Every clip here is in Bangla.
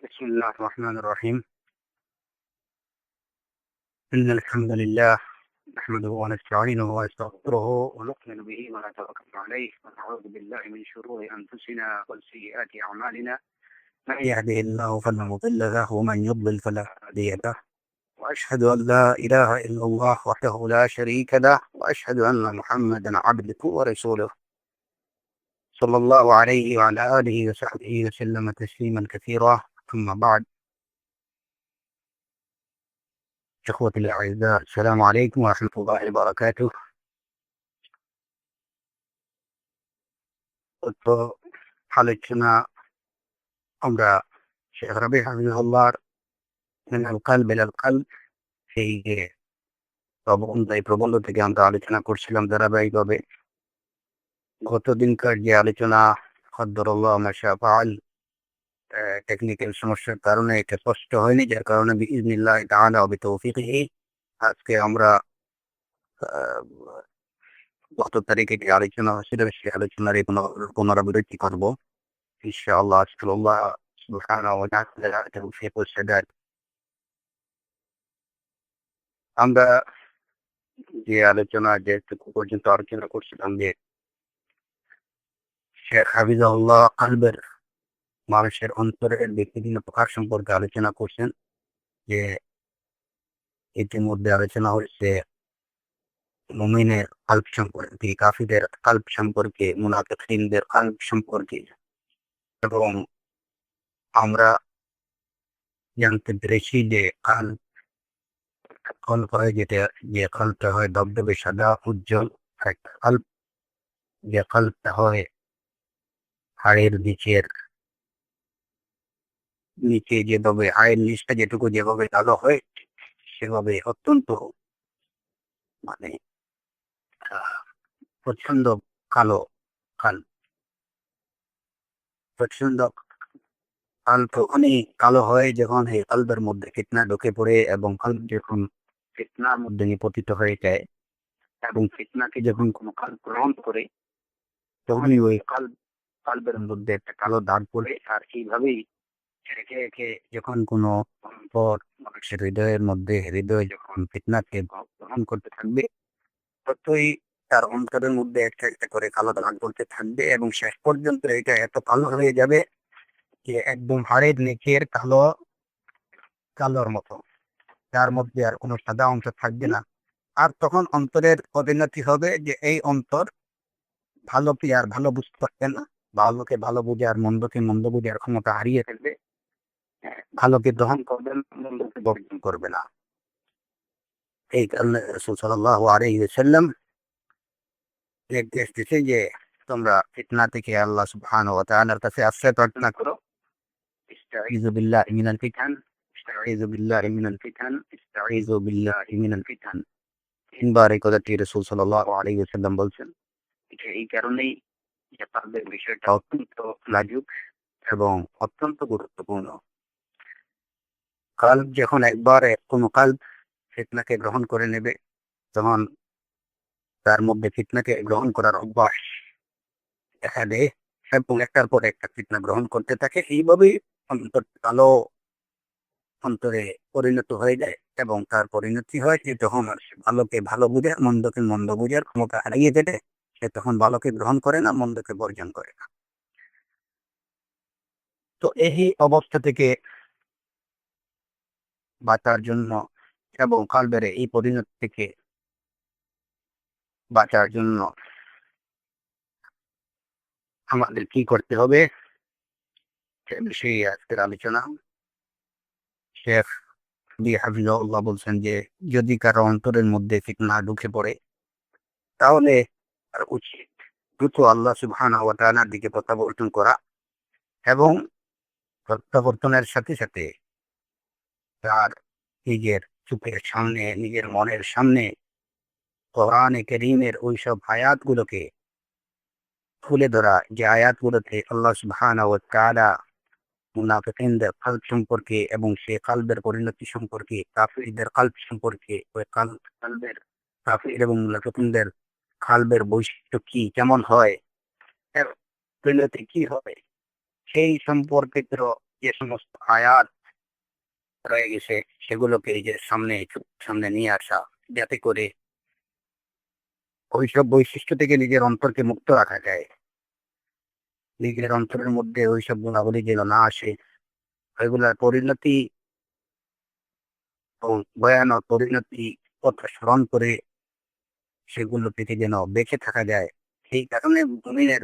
بسم الله الرحمن الرحيم. إن الحمد لله نحمده ونستعينه ونستغفره ونؤمن به ونتوكل عليه ونعوذ بالله من شرور أنفسنا وسيئات أعمالنا. من يهده الله فلا مضل له ومن يضلل فلا هادي له. وأشهد أن لا إله إلا الله وحده لا شريك له وأشهد أن محمدا عبده ورسوله صلى الله عليه وعلى آله وصحبه وسلم تسليما كثيرا. ثم بعد. إخوتي الأعزاء، السلام عليكم ورحمة الله وبركاته. তো আলোচনা আমরা শেখ রবি হাফিজুল্লাহর মিনাল কালব ইলাল কালব এই যে প্রবন্ধ, এই প্রবন্ধ থেকে আমরা আলোচনা করছিলাম ধারাবাহিকভাবে। গতদিনকার যে আলোচনা কদ্দরাল্লাহু মা শাআ ফাআল, টেকনিক্যাল সমস্যার কারণে এটা স্পষ্ট হয়নি, যার কারণে বিইজনিল্লাহ তাআলা ওয়া বিতৌফিকিহি আজকে আমরা গত তারিখে যে আলোচনা হয়েছিল সেই আলোচনার এই পুনরাবৃত্তি করবো ইনশাআল্লাহ। আল্লাহ সুবহানাহু ওয়া তাআলা তৌফিক ও সাদাত। আমরা যে আলোচনা যেটুকু পর্যন্ত আলোচনা করছিলাম যে শেখ হাফিজাহুল্লাহ কালবের, মানুষের অন্তরের বিভিন্ন প্রকার সম্পর্কে আলোচনা করছেন। যে ইতিমধ্যে আলোচনা হচ্ছে মুমিনের কাল্ব সম্পর্কে, কাফিরদের কাল্ব সম্পর্কে, মুনাফিকদের কাল্ব সম্পর্কে, এবং আমরা জানতে পেরেছি যে কল্ব হয় যেটা, যে কল্বটা হয় দবদবে সাদা উজ্জ্বল একটা কল্ব, যে কল্বটা হয় হাড়ের নিচে যেভাবে হাড়ের নিচটা যেটুকু যেভাবে কালো হয় সেভাবে অত্যন্ত মানে প্রচন্ড কালো কাল্ব, প্রচন্ড কাল্ব অনেক কালো হয় যখন এই কাল্বের মধ্যে ফিতনা ঢুকে পড়ে, এবং কাল্ব যখন ফিতনার মধ্যে নিপতিত হয়ে যায় এবং ফিতনাকে যখন কোনো কাল্ব গ্রহণ করে তখনই ওই কাল্বের মধ্যে একটা কালো দাগ পড়ে। আর এইভাবেই একে একে যখন কোনো পর মানুষের হৃদয় যখন ফিতনাকে গ্রহণ করতে থাকবে ততই তার অন্তরের মধ্যে একটা একটা করে কালো দাগ পড়তে থাকবে, এবং শেষ পর্যন্ত এটা এত কালো হয়ে যাবে যে একদম হাড়ের নিচের কালোর মতো, তার মধ্যে আর কোনো সাদা অংশ থাকবে না। আর তখন অন্তরের পরিণতি হবে যে এই অন্তর ভালোকে আর ভালো বুঝতে পারবে না, ভালোকে ভালো বুঝে আর মন্দকে মন্দ বুঝে আর ক্ষমতা হারিয়ে ফেলবে, ভালোকে গ্রহণ করবে না, মন্দকে বর্জন করবে না। এই কারণে রাসূল সাল্লাল্লাহু আলাইহি ওয়াসাল্লাম নির্দেশ দিয়েছে যে তোমরা ফিতনা থেকে আল্লাহ সুবহানাহু ওয়া তাআলার কাছে আশ্রয় প্রার্থনা করো। ইস্তাঈযু বিল্লাহি মিনাল ফিতান, ইস্তাঈযু বিল্লাহি মিনাল ফিতান, ইস্তাঈযু বিল্লাহি মিনাল ফিতান। তিনবার এই কথাটি রাসূল সাল্লাল্লাহু আলাইহি ওয়াসাল্লাম বলছেন। এটা এই কারণেই যে তাদের বিষয়টা অত্যন্ত লাজুক এবং অত্যন্ত গুরুত্বপূর্ণ। কাল্ব যখন একবার কোনো কাল্ব ফিতনাকে গ্রহণ করে নেবে তখন তার মধ্যে ফিতনাকে গ্রহণ করার অভ্যাস দেখা দেয় এবং একটার পর একটা ফিতনা গ্রহণ করতে থাকে। এইভাবেই অন্তর কালো অন্তরে পরিণত হয়ে যায়, এবং তার পরিণতি হয় যে যখন সে ভালোকে ভালো বুঝে মন্দকে মন্দ বুঝার ক্ষমতা হারিয়ে যেতে, সে তখন ভালোকে গ্রহণ করে না, মন্দকে বর্জন করে না। তো এই অবস্থা থেকে বাঁচার জন্য এবং কালবের এই পরিণতি থেকে বাঁচার জন্য আমাদের কি করতে হবে সে বিষয়ে আজকের আলোচনা। শেখ হাফিজাহুল্লাহ বলছেন যে যদি কারো অন্তরের মধ্যে ফিতনা ঢুকে পড়ে তাহলে তার উচিত দ্রুত আল্লাহ সুবহানাহু ওয়া তাআলার দিকে প্রত্যাবর্তন করা, এবং প্রত্যাবর্তনের সাথে সাথে তার নিজের চোখের সামনে, নিজের মনের সামনে কোরআনে কারীমের ওইসব আয়াতগুলোকে তুলে ধরা, যে আয়াতগুলোতে আল্লাহ সুবহানাহু ওয়া তাআলা মুনাফিকিনদের কাল্ব সম্পর্কে এবং সে কাল্বের পরিণতি সম্পর্কে, কাফিরদের কাল্ব সম্পর্কে, ওই কাল্বের কাফির এবং মুনাফিকিনদের কাল্বের বৈশিষ্ট্য কি, কেমন হয়, এর পরিণতি কি হবে সেই সম্পর্কিত যে সমস্ত আয়াত রয়ে গেছে সেগুলোকে এই যে সামনে নিয়ে আসা, যাতে করে ওইসব বৈশিষ্ট্য থেকে নিজের অন্তরকে মুক্ত রাখা যায়, নিজের অন্তরের মধ্যে ওইসব গুণাবলী যেন না আসে, ওইগুলার পরিণতি এবং ভয়ানক পরিণতি কথা স্মরণ করে সেগুলো থেকে যেন বেঁচে থাকা যায়। সেই কারণে মুমিনের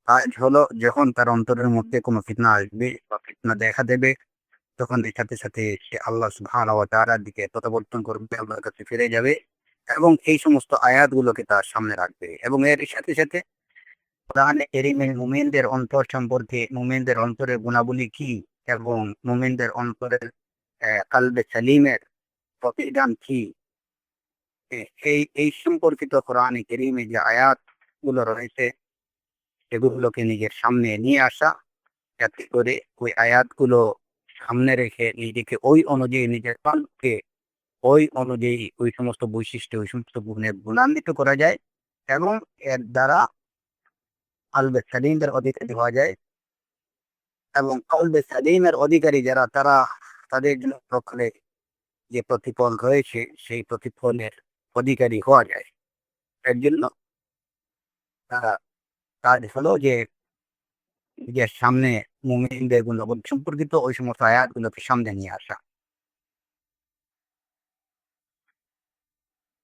কাজ হলো, যখন তার অন্তরের মধ্যে কোনো ফিতনা আসবে বা ফিতনা দেখা দেবে, তখন এর সাথে সাথে সে আল্লাহ সুবহানাহু ওয়া তাআলার দিকে প্রত্যাবর্তন করবে, আল্লাহর কাছে ফিরে যাবে এবং এই সমস্ত আয়াতগুলোকে তার সামনে রাখবে। এবং এর সাথে সাথে কোরআনে কারীমে মুমিনদের অন্তর সম্পর্কে, মুমিনদের অন্তরের গুণাবলী কি এবং মুমিনদের অন্তরের কালবে সালিমের প্রতিদান কি, এই সম্পর্কিত কোরআনে কারীমে যে আয়াত গুলো রয়েছে সেগুলোকে নিজের সামনে নিয়ে আসা, যাতে করে ওই আয়াতগুলো সামনে রেখে নিজেকে ওই অনুযায়ী, নিজের কলবকে ওই অনুযায়ী ওই সমস্ত বৈশিষ্ট্য, ওই সমস্ত গুণে গুণান্বিত করা যায় এবং এর দ্বারা কলবে সালিমের অধিকারী হওয়া যায়। এবং কলবে সালিমের অধিকারী যারা, তারা তাদের জন্য প্রকালে যে প্রতিফল রয়েছে সেই প্রতিফলের অধিকারী হওয়া যায়। এর জন্য তারা কাজ হলো যে নিজের সামনে মুমিনদের গুণাবলী সম্পর্কিত ওই সমস্ত আয়াতগুলোকে সামনে নিয়ে আসা,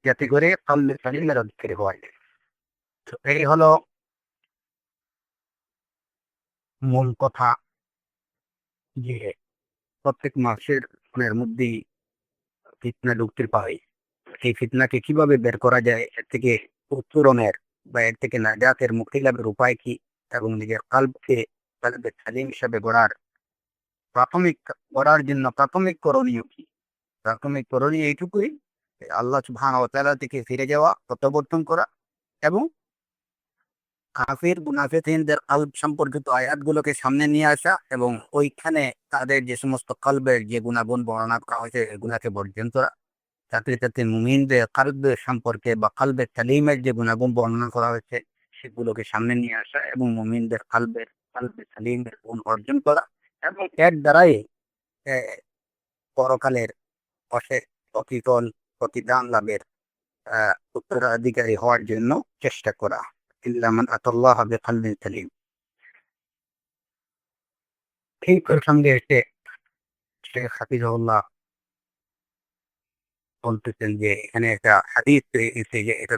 যাতে করে কলবে সালিমের অধিকারী হওয়া যায়। তো এই হলো মূল কথা, যে প্রত্যেক মাসের মধ্যেই ফিতনা ঢুকতে পারে। এই ফিতনাকে কিভাবে বের করা যায়, এর থেকে উত্তরণের বা এর থেকে নাজাতের, মুক্তি লাভের উপায় কি, এবং নিজের কালবে সালিম হিসাবে প্রাথমিক গড়ার জন্য প্রাথমিক করণীয় কি? প্রাথমিক করণীয় এইটুকুই, আল্লাহ সুবহানাহু ওয়া তাআলা থেকে ফিরে যাওয়া, প্রত্যাবর্তন করা এবং কাফির মুনাফিকিনদের কলব সম্পর্কিত আয়াতগুলোকে সামনে নিয়ে আসা এবং ওইখানে তাদের যে সমস্ত কলবের যে গুণাগুণ বর্ণনা করা হয়েছে এগুলাকে বর্জন করা, যাতে যাতে মুমিনদের কলবে সম্পর্কে বা কলবে সালিমের যে গুণাগুণ বর্ণনা করা হয়েছে সেগুলোকে সামনে নিয়ে আসা এবং মুমিনদের কলবে সালিমের গুণ অর্জন করা এবং এর দ্বারাই আহ, পরকালের অশেষ প্রতিদান লাভের উত্তরাধিকারী হওয়ার জন্য চেষ্টা করা। ইল্লা মান আতাল্লাহ বিকলবিন সালিম। এই প্রসঙ্গে এসে শেখ হাফিজুল্লাহ বলতেছেন যে এখানে একটা হাদিস এসে, যে এটা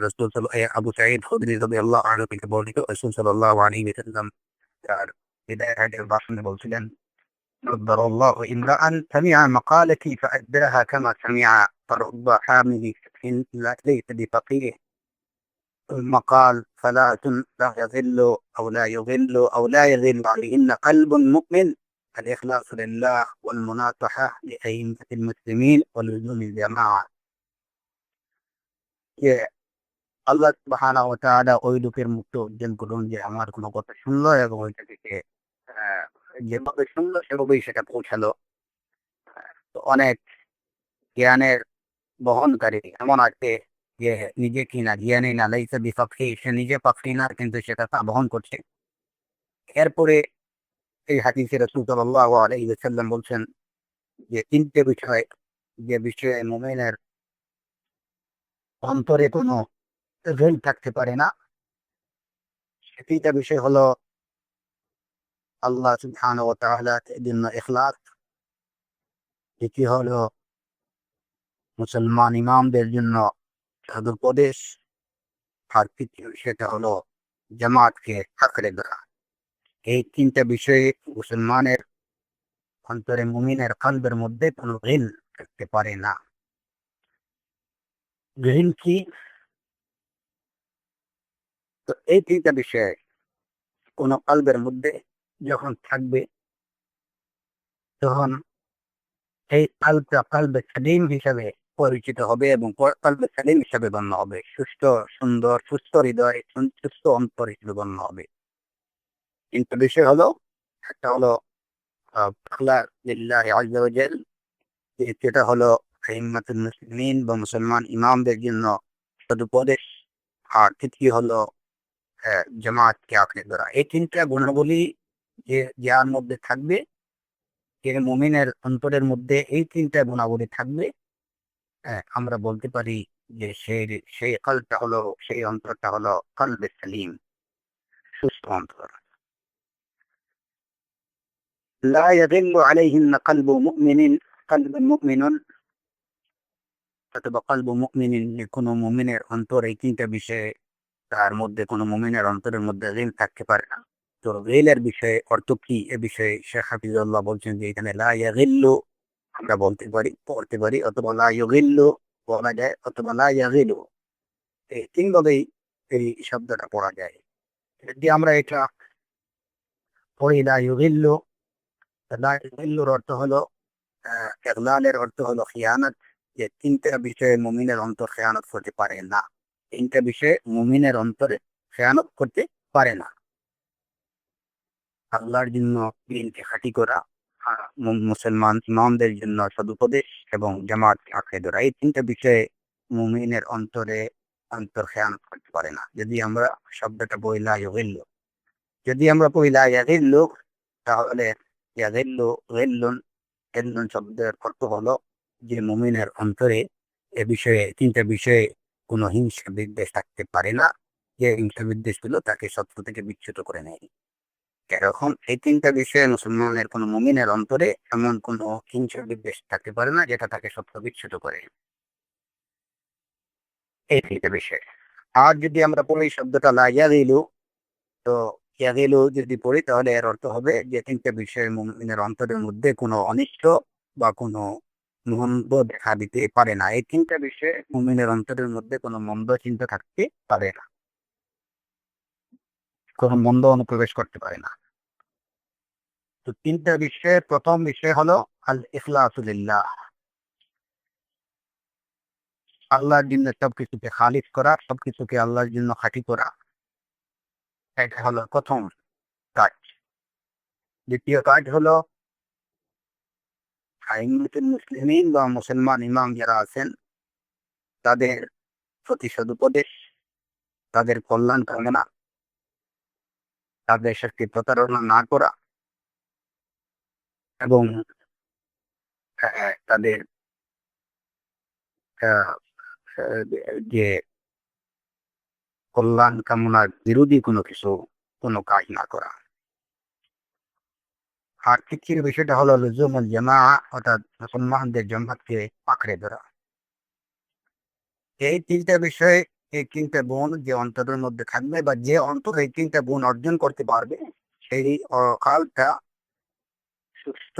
আবু সাঈদ খুদরি রাদিয়াল্লাহু আনহু থেকে বর্ণিত। রাসূল সাল্লাল্লাহু আলাইহি ওয়াসাল্লাম তার বিদায়ের ভাষণে বলছিলেন, نضر الله امرأ سمع مقالتي فأداها كما سمع، فرب حامل ليس بفقيه. المقال ثلاث لا يضل أو لا يضل أو لا يضل عليهن قلب مؤمن: الإخلاص لله، والمناصحة لأئمة المسلمين، ولزوم الجماعة. যে আল্লাহ সুবহানাহু ওয়া তাআলা ওই লোকের মুক্ত অর্জন করুন যে আমার কোনো কথা শুনলো এবং ওইটা থেকে আহ, যেভাবে শুনলো সেভাবেই সেটা পৌঁছালো। তো অনেক জ্ঞানের বহনকারী এমন আছে যে নিজে কিনা জ্ঞানী না, লাইসা বিফাকহি, সে নিজে পাকহি না কিন্তু সেটা তা বহন করছে। এরপরে এই হাদিসে রাসূল সাল্লাল্লাহু আলাইহি ওয়াসাল্লাম বলছেন যে তিনটে বিষয়, যে বিষয়ে মুমিনের অন্তরে কোনো ঋণ থাকতে পারে না, সে তিনটা বিষয় হলো আল্লাহ সুবহানাহু ওয়া তাআলার জন্য ইখলাস, দ্বিতীয় হলো মুসলমান ইমামদের জন্য সদুপদেশ, আর তৃতীয় সেটা হলো জামাতকে আঁকড়ে ধরা। এই তিনটা বিষয়ে মুসলমানের অন্তরে, মুমিনের কলবের মধ্যে কোনো ঋণ থাকতে পারে না। ঋণ কি? তো এই তিনটা বিষয়ে কোন কলবের মধ্যে যখন থাকবে, তখন এই কলবটা কলবে সালিম হিসাবে পরিচিত হবে এবং কলবে সালিম হিসাবে গণ্য হবে, সুস্থ, সুন্দর, সুস্থ হৃদয়, সুস্থ অন্তর হিসেবে গণ্য হবে। তিনটা বিষয় হলো, একটা হলো ইখলাস লিল্লাহি আযজা ওয়া জাল, যেটা হলো আইম্মাতুল মুসলিমিন বা মুসলমান ইমামদের জন্য সদুপদেশ, আর তৃতীয় হলো জামাতকে আঁকড়ে ধরা। এই তিনটা গুণাবলী যে যার মধ্যে থাকবে যে মুমিনের অন্তরের মধ্যে এই তিনটা গুণাবলী থাকবে, আমরা বলতে পারি যে সেই সেই কলটা হলো, সেই অন্তরটা হলো কলবে সালিম, সুস্থ অন্তর। লা ইয়াযিল্লু আলাইহিন্না কলবু মুমিনিন, কলবুন মুমিনুন, অথবা কলবু মুমিনিন, যে কোনো মুমিনের অন্তর এই তিনটা বিষয়ে, তার মধ্যে কোনো মুমিনের অন্তরের মধ্যে ঋণ থাকতে পারে না। তো ঋণের বিষয়ে অর্থ কি, এ বিষয়ে শেখ হাফিজুল্লাহ বলছেন যে এখানে লা ইয়াগিল্লু আমরা বলতে পারি, পড়তে পারি, অথবা লা ইউগিল্লু বলা যায়, অথবা লা ইয়াগিলু, এই তিন ভাবেই এই শব্দটা পড়া যায়। যদি আমরা এটা পড়ি লা ইউগিল্লু, লা ইউগিল্লুর অর্থ হলো ইগলালের অর্থ হলো খিয়ানত, যে তিনটা বিষয়ে মুমিনের অন্তর খেয়ানত করতে পারে না। তিনটা বিষয়ে মুমিনের অন্তরে খেয়ানত করতে পারে না। আল্লাহর জন্য দিনকে খাঁটি করা, মুসলমান ইমামদের জন্য সদুপদেশ, এবং জামাত আঁকড়ে ধরা, এই তিনটা বিষয়ে মুমিনের অন্তরে অন্তর খেয়ানত করতে পারে না। যদি আমরা শব্দটা বই লা ইউগিল্লু, যদি আমরা বই লা ইয়াগিল্লু, তাহলে ইয়াগিল্লু গিল্লুন, গিল্লুন শব্দের অর্থ হলো যে মুমিনের অন্তরে এ বিষয়ে, তিনটা বিষয়ে কোনো হিংসা বিদ্বেষ থাকতে পারে না, যে হিংসা বিদ্বেষ গুলো তাকে সত্য থেকে বিচ্যুত করে নেয়। এরকম এই তিনটা বিষয়ে মুসলমানের কোনো মুমিনের অন্তরে এমন কোনো হিংসা বিদ্বেষ থাকতে পারে না যেটা তাকে সত্য বিচ্যুত করে, এই তিনটা বিষয়। আর যদি আমরা পড়ি শব্দটা লা ইয়াগিলু, তো ইয়াগিলু যদি পড়ি তাহলে এর অর্থ হবে যে তিনটা বিষয়ে মুমিনের অন্তরের মধ্যে কোনো অনিষ্ট বা কোনো মন্দ দেখা দিতে পারে না। এই তিনটা বিষয়ে মুমিনের অন্তরের মধ্যে কোনো মন্দ চিন্তা থাকতে পারে না, কোনো মন্দ অনুপ্রবেশ করতে পারে না। তো তিনটা বিষয়ের প্রথম বিষয় হলো আল ইখলাসু লিল্লাহ, আল্লাহর জন্য সবকিছুকে খালিস করা, সবকিছুকে আল্লাহর জন্য খাঁটি করা, এটা হলো প্রথম কাজ। দ্বিতীয় কাজ হলো আইম্মাতুল মুসলিমিন বা মুসলমান ইমাম যারা আছেন তাদের প্রতি সদুপদেশ, তাদের কল্যাণ কামনা, তাদের সাথে প্রতারণা না করা, এবং তাদের আহ, আহ, যে কল্যাণ কামনার বিরোধী কোনো কিছু, কোনো কাজ না করা। আর তৃতীয় বিষয়টা হলো লুজুমুল জামাআ, অর্থাৎ মুসলমানদের জামাতকে আঁকড়ে ধরা। এই তিনটা বিষয়ে, এই তিনটা গুণ যে অন্তরের মধ্যে থাকবে, বা যে অন্তর এই তিনটা গুণ অর্জন করতে পারবে, সেই কালটা সুস্থ,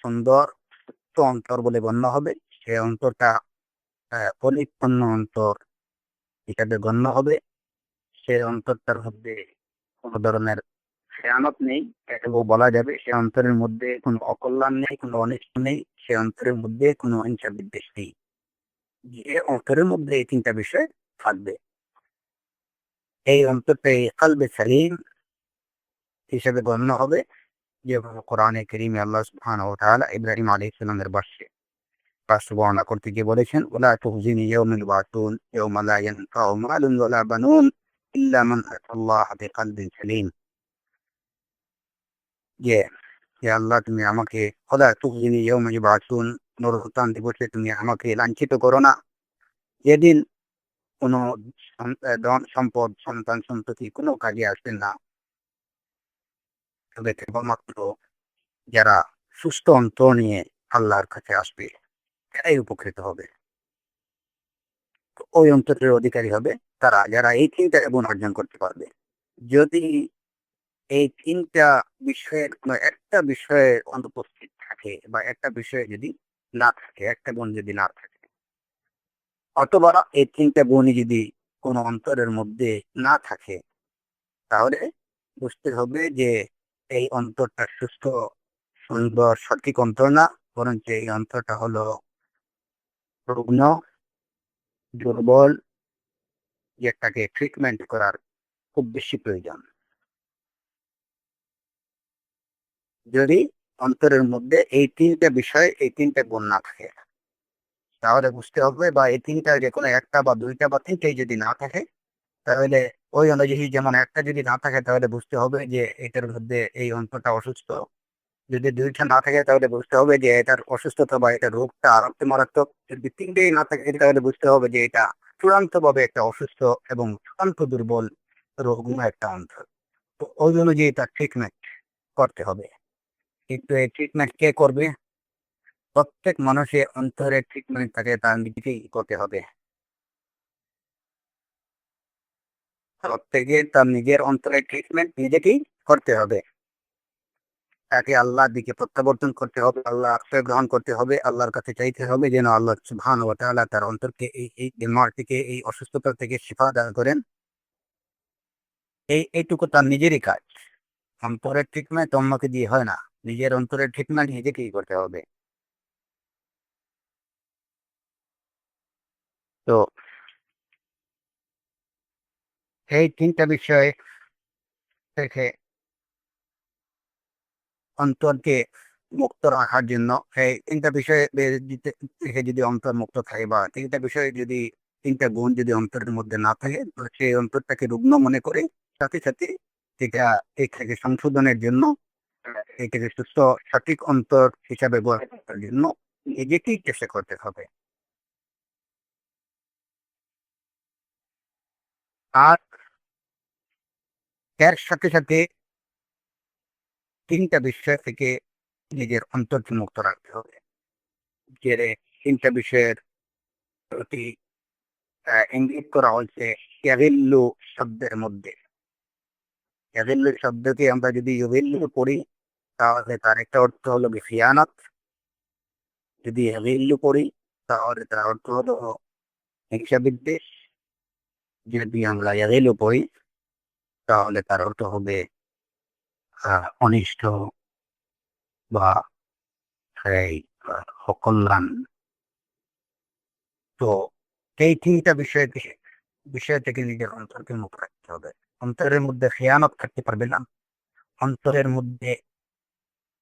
সুন্দর, সুস্থ অন্তর বলে গণ্য হবে। সেই অন্তরটা পরিপূর্ণ অন্তর হিসাবে গণ্য হবে। সেই অন্তরটার মধ্যে কোনো ধরনের খেয়ানত নেই, এটাও বলা যাবে। সে অন্তরের মধ্যে কোনো অকল্যাণ নেই, কোনো অনিষ্ট নেই, সে অন্তরের মধ্যে কোনো হিংসা বিদ্বেষ নেই। যে অন্তরের মধ্যে এই তিনটা বিষয় থাকবে, এই অন্তরটাই কলবে সালিম হিসেবে গণ্য হবে। যেভাবে কোরআনে কারীমে আল্লাহ সুবহানাহু ওয়া তাআলা ইব্রাহিম আলাইহিস সালামের বর্ণনা করতে গিয়ে বলেছেন, ওয়ালা তুখজিনি ইয়াওমা ইউবআসুন ইয়াওমা লা ইয়ানফাউ মালুন ওয়ালা বানুন ইল্লা মান আতাল্লাহ বিকলবিন সালিম। যে হে আল্লাহ, তুমি আমাকে, ওয়ালা তুখজিনি ইয়াওমা ইউবআসুন, নরহত্যান দিবসে তুমি আমাকে লাঞ্ছিত করো না, যেদিন কোনো ধন সম্পদ, সন্তান সন্ততি কোনো কাজে আসবে না, তবে কেবলমাত্র যারা সুস্থ অন্তর নিয়ে আল্লাহর কাছে আসবে এরাই উপকৃত হবে। তো ওই অন্তরের অধিকারী হবে তারা, যারা এই তিনটা গুণ অর্জন করতে পারবে। যদি এই তিনটা বিষয়ের কোনো একটা বিষয়ে অনুপস্থিত থাকে, বা একটা বিষয়ে যদি না থাকে, একটা গুণ যদি না থাকে, অথবা এই তিনটা গুণই যদি কোনো অন্তরের মধ্যে না থাকে, তাহলে বুঝতে হবে যে এই অন্তরটা সুস্থ, সুন্দর, সঠিক অন্তর না, বরঞ্চ এই অন্তরটা হলো রুগ্ন, দুর্বল, যেটাকে ট্রিটমেন্ট করার খুব বেশি প্রয়োজন। যদি অন্তরের মধ্যে এই তিনটা বিষয়, এই তিনটা গুণ না থাকে, তাহলে বুঝতে হবে, বা এই তিনটা যে কোনো একটা বা দুইটা বা তিনটাই যদি না থাকে, তাহলে ওই অনুযায়ী, যেমন একটা যদি না থাকে তাহলে বুঝতে হবে যে এটার মধ্যে এই অন্তরটা অসুস্থ, যদি দুইটা না থাকে তাহলে বুঝতে হবে যে এটার অসুস্থতা বা এটা রোগটা আরো মারাত্মক। যদি তিনটেই না থাকে তাহলে বুঝতে হবে যে এটা চূড়ান্ত ভাবে একটা অসুস্থ এবং চূড়ান্ত দুর্বল রোগ একটা অংশ। তো ওই অনুযায়ী তার ট্রিটমেন্ট করতে হবে। কিন্তু এই ট্রিটমেন্ট কে করবে? প্রত্যেক মানুষের অন্তরের ট্রিটমেন্ট তাকে তার নিজেকেই করতে হবে। প্রত্যেকে তার নিজের অন্তরের ট্রিটমেন্ট নিজেকেই করতে হবে। তাকে আল্লাহর দিকে প্রত্যাবর্তন করতে হবে, আল্লাহ আশ্রয় গ্রহণ করতে হবে, আল্লাহর কাছে চাইতে হবে যেন আল্লাহ সুবহানাহু ওয়া তাআলা তার অন্তরকে এই বেমার থেকে, এই অসুস্থতা থেকে শিফা দান করেন। এইটুকু তার নিজেরই কাজ। অন্তরের ট্রিটমেন্ট অন্যকে দিয়ে হয় না, নিজের অন্তরের ট্রিটমেন্ট নিজেকেই করতে হবে। তো এই তিনটা বিষয় থেকে অন্তরকে মুক্ত রাখার জন্য, এই তিনটা বিষয়ে থেকে যদি অন্তর মুক্ত থাকে বা তিনটা বিষয়ে যদি তিনটা গুণ যদি অন্তরের মধ্যে না থাকে, তো সেই অন্তরটাকে রুগ্ন মনে করে সাথে সাথে এটা এটাকে সংশোধনের জন্য, এটাকে সুস্থ সঠিক অন্তর হিসাবে গড়ে তোলার জন্য নিজেকেই চেষ্টা করতে হবে। আর এর সাথে সাথে তিনটা বিষয় থেকে নিজের অন্তরকে মুক্ত রাখতে হবে। যে তিনটা বিষয়ের প্রতি ইঙ্গিত করা হয়েছে ইয়াগিল্লু শব্দের মধ্যে। ইয়াগিল্লু শব্দকে আমরা যদি ইউগিল্লু পড়ি তাহলে তার একটা অর্থ হলো খিয়ানত। যদি ইয়াগিল্লু পড়ি তাহলে তার অর্থ হলো হিংসা বিদ্বেষ। যদি আমরা ইয়াগিল্লু পড়ি তাহলে তার অর্থ হবে অনিষ্ট বা এই অকল্যাণ। তো এই তিনটা বিষয় থেকে নিজের অন্তরকে মুক্ত রাখতে হবে। অন্তরের মধ্যে খেয়ানত থাকতে পারবে না, অন্তরের মধ্যে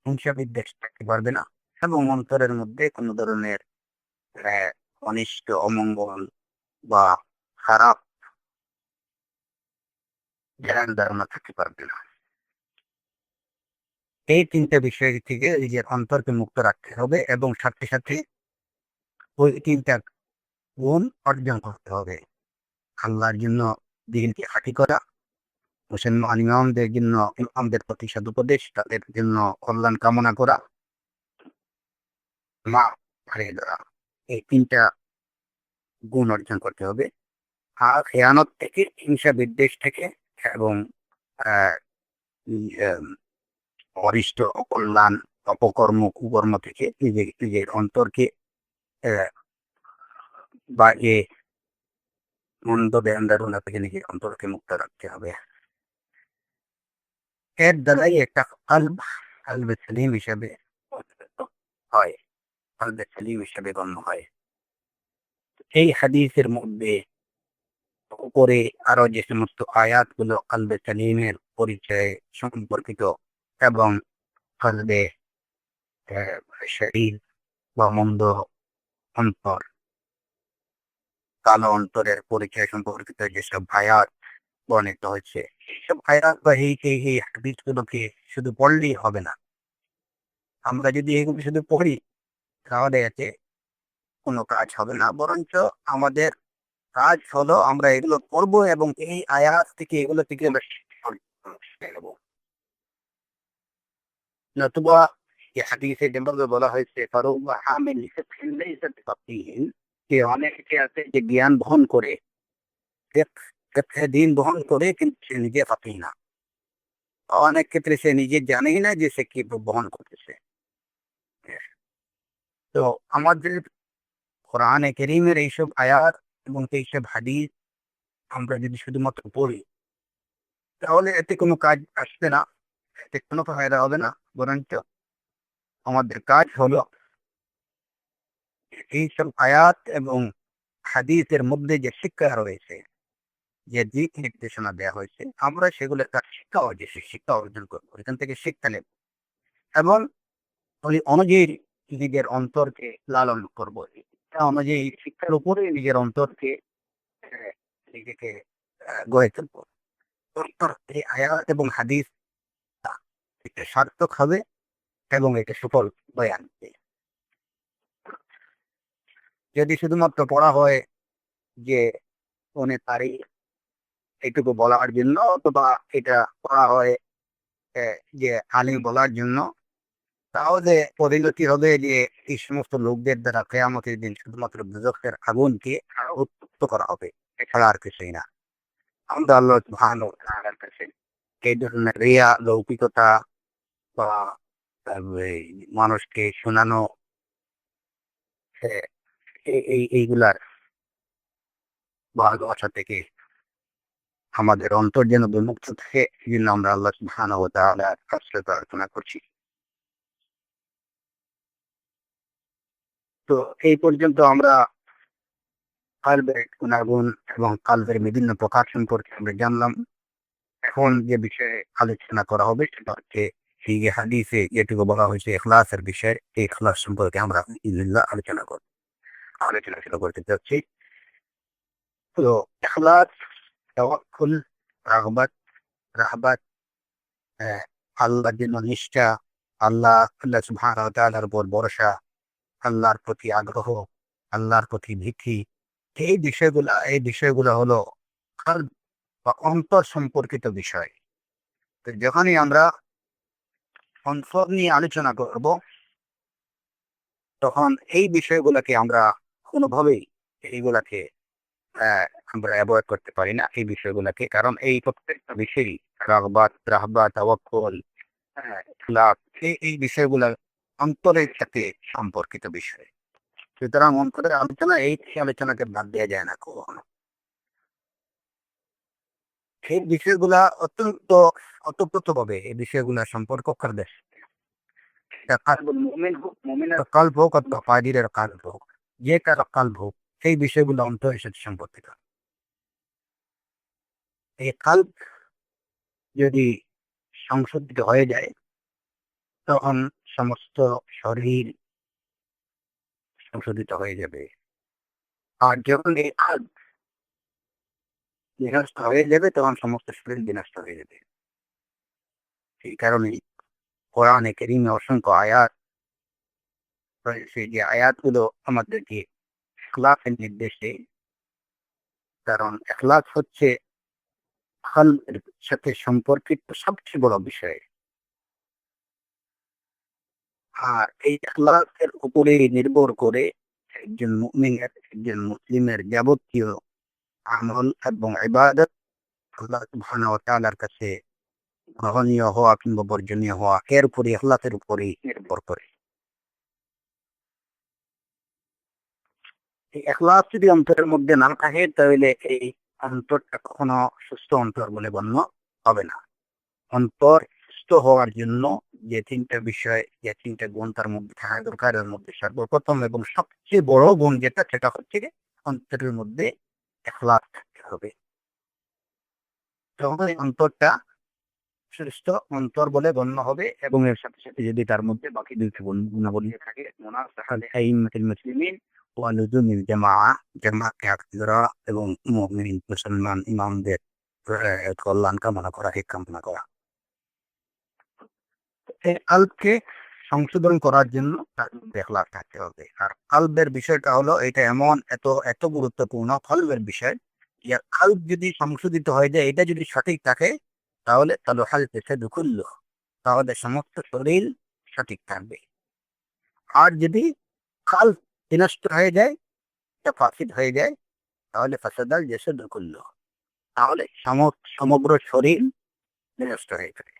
হিংসা বিদ্বেষ থাকতে পারবে না, এবং অন্তরের মধ্যে কোনো ধরনের আহ, অনিষ্ট অমঙ্গল বা খারাপ ধ্যান ধারণা থাকতে পারবে না। এই তিনটা বিষয় থেকে নিজের অন্তরকে মুক্ত রাখতে হবে এবং সাথে সাথে ওই তিনটা গুণ অর্জন করতে হবে। আল্লাহর জন্য দিনকে খাঁটি করা, মুসলমান ইমামদের জন্য ইমামদের প্রতি সদুপদেশ, তাদের জন্য কল্যাণ কামনা করা, মা হারিয়ে দেওয়া, এই তিনটা গুণ অর্জন করতে হবে। আর খেয়ানত থেকে, হিংসা বিদ্বেষ থেকে এবং আহ, উম, আহ, অরিষ্ট অকল্যাণ অপকর্ম কুকর্ম থেকে নিজের অন্তরকে আহ, বা মন্দ ধ্যান ধারণা থেকে নিজের অন্তরকে মুক্ত রাখতে হবে। এর দ্বারাই একটা কালবে সেলিম হিসাবে হয়, কালবে সেলিম হিসাবে গণ্য হয়। এই হাদিসের মধ্যে উপরে আরো যে সমস্ত আয়াত গুলো কালবে সেলিমের পরিচয় সম্পর্কিত এবং কালবে শরীর বা মন্দ অন্তর, কালো অন্তরের পরিচয় সম্পর্কিত যেসব আয়াত বর্ণিত হয়েছে, এইসব আয়াত বা এই হাদিস গুলোকে শুধু পড়লেই হবে না। আমরা যদি এগুলো শুধু পড়ি তাহলে এতে কোনো কাজ হবে না, বরঞ্চ আমাদের কাজ হলো আমরা এগুলো পড়বো এবং এই আয়াত থেকে এগুলো থেকে আমরা শিক্ষা নেবো। নতুবা এই হাদিসে যেভাবে বলা হয়েছে ফারুব্বা হামিল লিফিকহিন লাইসা বিফাকিহিন, যে অনেকে আছে যে জ্ঞান বহন করে, দিন বহন করে কিন্তু সে নিজে ফাকিহ না। অনেক ক্ষেত্রে সে নিজে জানেই না যে সে কি বহন করতেছে। তো আমাদের কোরআনে কারীমের এইসব আয়াত এবং এইসব হাদিস আমরা যদি শুধুমাত্র পড়ি তাহলে এতে কোনো কাজ আসবে না, এতে কোনো ফায়দা হবে না। বরঞ্চ আমাদের কাজ হলো এইসব আয়াত এবং হাদিসের মধ্যে যে শিক্ষা রয়েছে, যে দিক নির্দেশনা দেওয়া হয়েছে, আমরা সেগুলো তার শিক্ষা অর্জন করবো, এখান থেকে শিক্ষা নেব এবং ওই অনুযায়ী নিজের অন্তরকে লালন করবো। এটা অনুযায়ী শিক্ষার উপরে নিজের অন্তরকে আহ, নিজেকে গড়ে তুলবো। অন্তর এই আয়াত এবং হাদিস এটা সার্থক হবে এবং এটা সুফল বয়ে আনবে। যদি শুধুমাত্র পড়া হয় যে মনে তারই এইটুকু বলার জন্য, অথবা এটা পড়া হয় যে আলিম বলার জন্য, তাহলে পরিণতি হবে যে এই সমস্ত লোকদের দ্বারা কেয়ামতের দিন শুধুমাত্র দুজখের আগুনকে আরো উত্তপ্ত করা হবে, এছাড়া আর কিছুই না। আমরা আল্লাহ সুবহানাহু ওয়া তাআলার কাছে এই ধরনের রিয়া, লৌকিকতা বা এই মানুষকে শোনানো, হ্যাঁ, এইগুলার ভালোবাসা থেকে আমাদের অন্তর যেন বিমুক্ত থাকে, এই জন্য আমরা আল্লাহ সুবহানাহু ওয়া তাআলার কাছে প্রার্থনা করছি। তো এই পর্যন্ত আমরা কালবের গুণাগুণ এবং কালবের বিভিন্ন প্রকার সম্পর্কে আমরা জানলাম। এখন যে বিষয়ে আলোচনা করা হবে সেটা হচ্ছে এই যে হাদিসে যেটুকু বলা হয়েছে ইখলাসের বিষয়ে, এই ইখলাস সম্পর্কে আমরা ইনশাআল্লাহ আলোচনা শুরু করতে যাচ্ছি। তো ইখলাস, তাওয়াক্কুল, রাগবাত, রাহবাত, আহ, আল্লাহর জন্য নিষ্ঠা, আল্লাহ সুবহানাহু ওয়া তাআলার উপর ভরসা, আল্লাহর প্রতি আগ্রহ, আল্লাহর প্রতি ভীতি, এই বিষয়গুলো হলো কাল্ব বা অন্তর সম্পর্কিত বিষয়। তো যখনই আমরা অন্তর নিয়ে আলোচনা করব, তখন এই বিষয়গুলোকে আমরা কোনোভাবেই এইগুলাকে আহ, আমরা অ্যাভয়েড করতে পারি না এই বিষয়গুলোকে, কারণ এই প্রত্যেকটা বিষয়ই রাগবাত, রাহবাত, তাওয়াক্কুল, ইখলাস, এই বিষয়গুলো অন্তরের সাথে সম্পর্কিত বিষয়। সুতরাং অন্তরের আলোচনা, এই আলোচনাকে বাদ দেওয়া যায় না কখনো। সেই বিষয়গুলা অত্যন্ত অতপ্রতভাবে এই বিষয়গুলা সম্পর্ক করে। কাল্প হোক অথবা কাদিরের কাল্প হোক, যে কারো কাল্প হোক, সেই বিষয়গুলো অন্তরের সাথে সম্পর্কিত। এই কাল্প যদি সংশোধিত হয়ে যায়, তখন সমস্ত শরীর সংশোধিত হয়ে যাবে। আর যখন এই কাল্প বিনষ্ট হয়ে যাবে, তখন সমস্ত শরীর বিনষ্ট হয়ে যাবে। এই কারণে কোরআনে কারীমে অসংখ্য আয়াত রয়েছে, যে আয়াতগুলো আমাদেরকে ইখলাসের নির্দেশ দেয়। কারণ ইখলাস হচ্ছে কলবের সাথে সম্পর্কিত সবচেয়ে বড় বিষয়। আর এই ইখলাসের উপরে নির্ভর করে একজন মুসলিমের যাবতীয় আমল এবং ইবাদত আল্লাহ সুবহানাহু ওয়া তাআলার কাছে গ্রহণীয় হওয়া কিংবা বর্জনীয় হওয়া, এর উপরে ইখলাসের উপরেই নির্ভর করে। এই ইখলাস যদি অন্তরের মধ্যে না থাকে, তাহলে এই অন্তরটা কখনো সুস্থ অন্তর বলে গণ্য হবে না। অন্তর সুস্থ হওয়ার জন্য যে তিনটা গুণ তার মধ্যে থাকা দরকার, এর মধ্যে সর্বপ্রথম এবং সবচেয়ে বড় গুণ যেটা, সেটা হচ্ছে অন্তরের মধ্যে ইখলাস থাকতে হবে। তখন এই অন্তরটা সুস্থ অন্তর বলে গণ্য হবে, এবং এর সাথে সাথে যদি তার মধ্যে বাকি দুইটা গুণাবলী থাকে, মুনাসাহাতে আইম্মাতুল মুসলিমিন ওয়া লুজুমিল জামাআতকে আঁকড়ে ধরা, এবং মুমিন মুসলমান ইমামদের কল্যাণ কামনা করা, হিত কামনা করা। এই কাল্বকে সংশোধন করার জন্য তার মধ্যে ইখলাস থাকতে হবে। আর কাল্বের বিষয়টা হলো, এটা এমন এত এত গুরুত্বপূর্ণ কাল্বের বিষয়, যে কাল্ব যদি সংশোধিত হয়ে যায়, এটা যদি সঠিক থাকে, তাহলে হাল পেছে দুকুল্ল, তাহলে সমস্ত শরীর সঠিক থাকবে। আর যদি কাল্ব বিনষ্ট হয়ে যায়, এটা ফাসিদ হয়ে যায়, তাহলে ফাসাদাল জাসাদ কুল্লু, তাহলে সমগ্র শরীর বিনষ্ট হয়ে যাবে।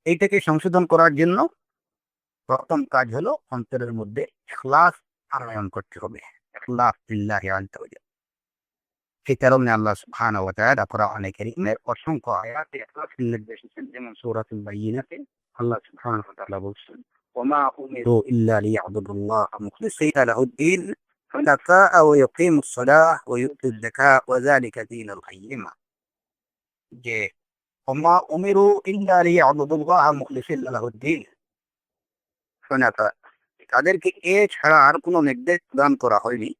এইটাকে সংশোধন করার জন্য প্রথম কাজ হলো অন্তরের মধ্যে ইখলাস আনয়ন করতে হবে। ইখলাস লিল্লাহি আযজা ওয়া জাল। সেই কারণে আল্লাহ সুবহানাহু ওয়া তাআলা কোরআনে কারীমে অসংখ্য আয়াতে ইখলাসের নির্দেশ দিয়েছেন। যেমন সূরাতুল বাইয়িনাতে আল্লাহ সুবহানাহু ওয়া তাআলা বলছেন, ওয়া উমিরু ইল্লা লিয়াবুদুল্লাহা মুখলিসিনা লাহুদ-দ্বীন হুনাফা'a ওয়া ইয়াকিমুস সালাহ ওয়া ইউতুয যাকাত ওয়া যালিকা দীনুল কাইয়্যিমা। যে ওয়া উমিরু ইল্লা লিয়াবুদুল্লাহা মুখলিসিনা লাহুদ-দ্বীন হুনাফা, তাদেরকে ছাড়া আর কোনো নির্দেশ প্রদান করা হয়নি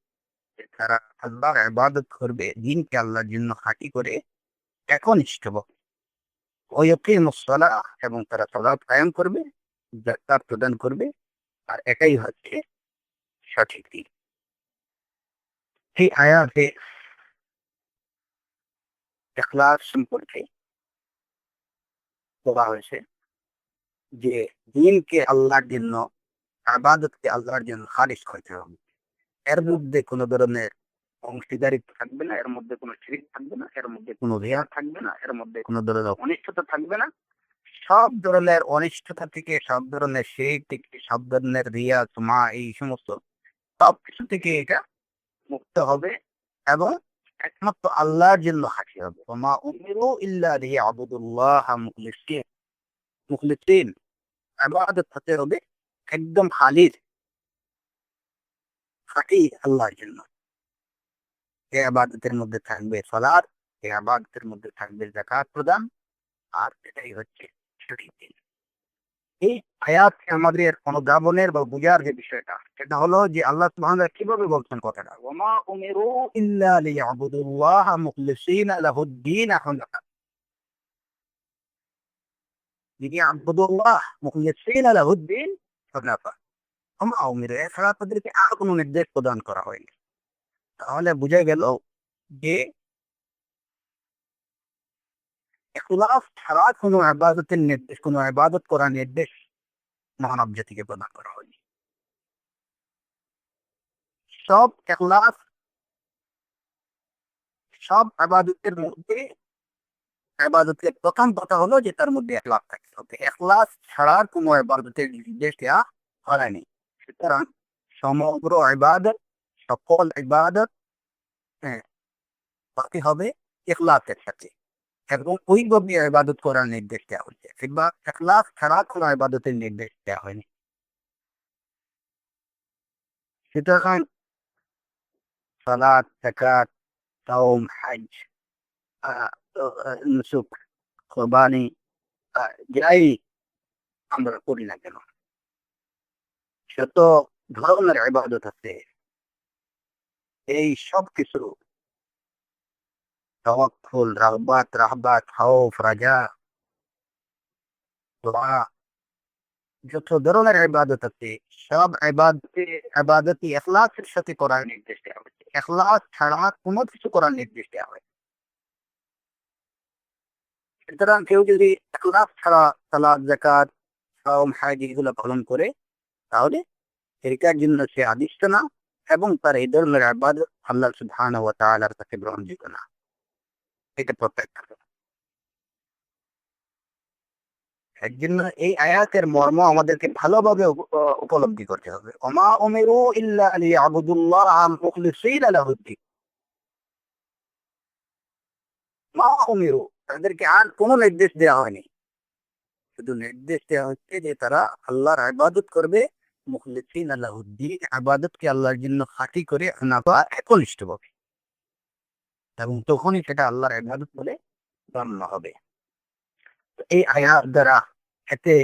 যে তারা আল্লাহর ইবাদত করবে, দিনকে আল্লাহর জন্য খাঁটি করে একনিষ্ঠভাবে। ওয়াকিমুস-সালাহ এবং তারা সালাত কায়েম করবে, যাকাত প্রদান করবে, আর এটাই হচ্ছে সঠিক দিন। এই আয়াতে ইখলাস সম্পর্কে বলা হয়েছে যে দিনকে আল্লাহর জন্য, ইবাদতকে আল্লাহর জন্য খালিস করতে হবে। এর মধ্যে কোনো ধরনের অংশীদারিত্ব থাকবে না, এর মধ্যে কোনো শিরিক থাকবে না, এর মধ্যে কোনো রিয়া থাকবে না, এর মধ্যে কোনো ধরনের অনিষ্টতা থাকবে না। সব ধরনের অনিষ্টতা থেকে, সব ধরনের শিরিক থেকে, সব ধরনের রিয়া তোমা এই সমস্ত সবকিছু থেকে এটা মুক্ত হবে এবং একমাত্র আল্লাহর জন্য হাসি হবে। ওমা উমিরু ইল্লা লিয়াবুদুল্লাহ মুখলিসিন, ইবাদত হতে হবে একদম খালিস, খাঁটি আল্লাহর জন্য। এই ইবাদতের মধ্যে থাকবে সালাত, এই ইবাদতের মধ্যে থাকবে যাকাত প্রদান, আর এটাই হচ্ছে সঠিক দিন। এই আয়াত আমাদের অনুধাবনের বা বুঝার যে বিষয়টা, সেটা হলো যে আল্লাহ সুবহানাহু ওয়া তাআলা কিভাবে বলছেন কথাটা, ওমা উমিরু ইল্লা লিয়াবুদুল্লাহ মুখলিসিনা লাহুদ-দীন হুনাফা, লিয়াবুদুল্লাহ মুখলিসিনা লাহুদ-দীন হুনাফা। ওমা উমিরু এছাড়া তাদেরকে আর কোনো নির্দেশ প্রদান করা হয়নি। তাহলে বুঝা গেল যে ইখলাস ছাড়া কোনো ইবাদতের নির্দেশ, কোনো ইবাদত করার নির্দেশ মানব জাতিকে প্রদান করা হয়নি। সব ইখলাস, সব ইবাদতের মধ্যে ইবাদতের প্রথম কথা হলো যে তার মধ্যে ইখলাস থাকতে হবে। ইখলাস ছাড়া কোনো ইবাদতের নির্দেশ দেওয়া হয়নি। সুতরাং সমগ্র ইবাদত, সকল ইবাদত, হ্যাঁ, বাকি হবে ইখলাসের সাথে, এবং ওইভাবে ইবাদত করার নির্দেশ দেওয়া হচ্ছে। কিংবা ইখলাস ছাড়া কোনো ইবাদতের নির্দেশ দেওয়া হয়নি। সুতরাং সালাত, যাকাত, সাওম, হজ, নুসুক, কোরবানি, যাই আমরা করি না কেন, যত ধরনের ইবাদত আছে, এই সব কিছু তাওয়াক্কুল, রাগবাত, রাহবাত, খাউফ, রাজা, দোয়া, যত ধরনের ইবাদত আছে, সব ইবাদতই ইখলাসের সাথে করার নির্দেশ দেওয়া হয়েছে। ইখলাস ছাড়া কোনো কিছু করার নির্দেশ দেওয়া হয়। সুতরাং কেউ যদি ইখলাস ছাড়া সালাত, যাকাত, সাওম, হজ এগুলো পালন করে, তাহলে এটার জন্য সে আদিষ্ট না, এবং তার এই ধরনের ইবাদত আল্লাহ সুবহানাহু ওয়া তাআলার কাছে গ্রহণযোগ্য না। এটা প্রত্যেক। এর জন্য এই আয়াতের মর্ম আমাদেরকে ভালোভাবে উপলব্ধি করতে হবে। ওমা উমিরু ইল্লা লিয়াবুদুল্লাহ মুখলিসিনা লাহুদ্দিন। মা উমিরু, তাদেরকে আর কোনো নির্দেশ দেওয়া হয়নি, শুধু নির্দেশ দেওয়া হচ্ছে যে তারা আল্লাহর ইবাদত করবে মুখলিসিনা লাহুদ্দিন, ইবাদতকে আল্লাহর জন্য খাঁটি করে, হুনাফা, একনিষ্ঠভাবে, এবং তখনই সেটা আল্লাহর ইবাদত বলে গণ্য হবে। তো এই আয়াত দ্বারা এতে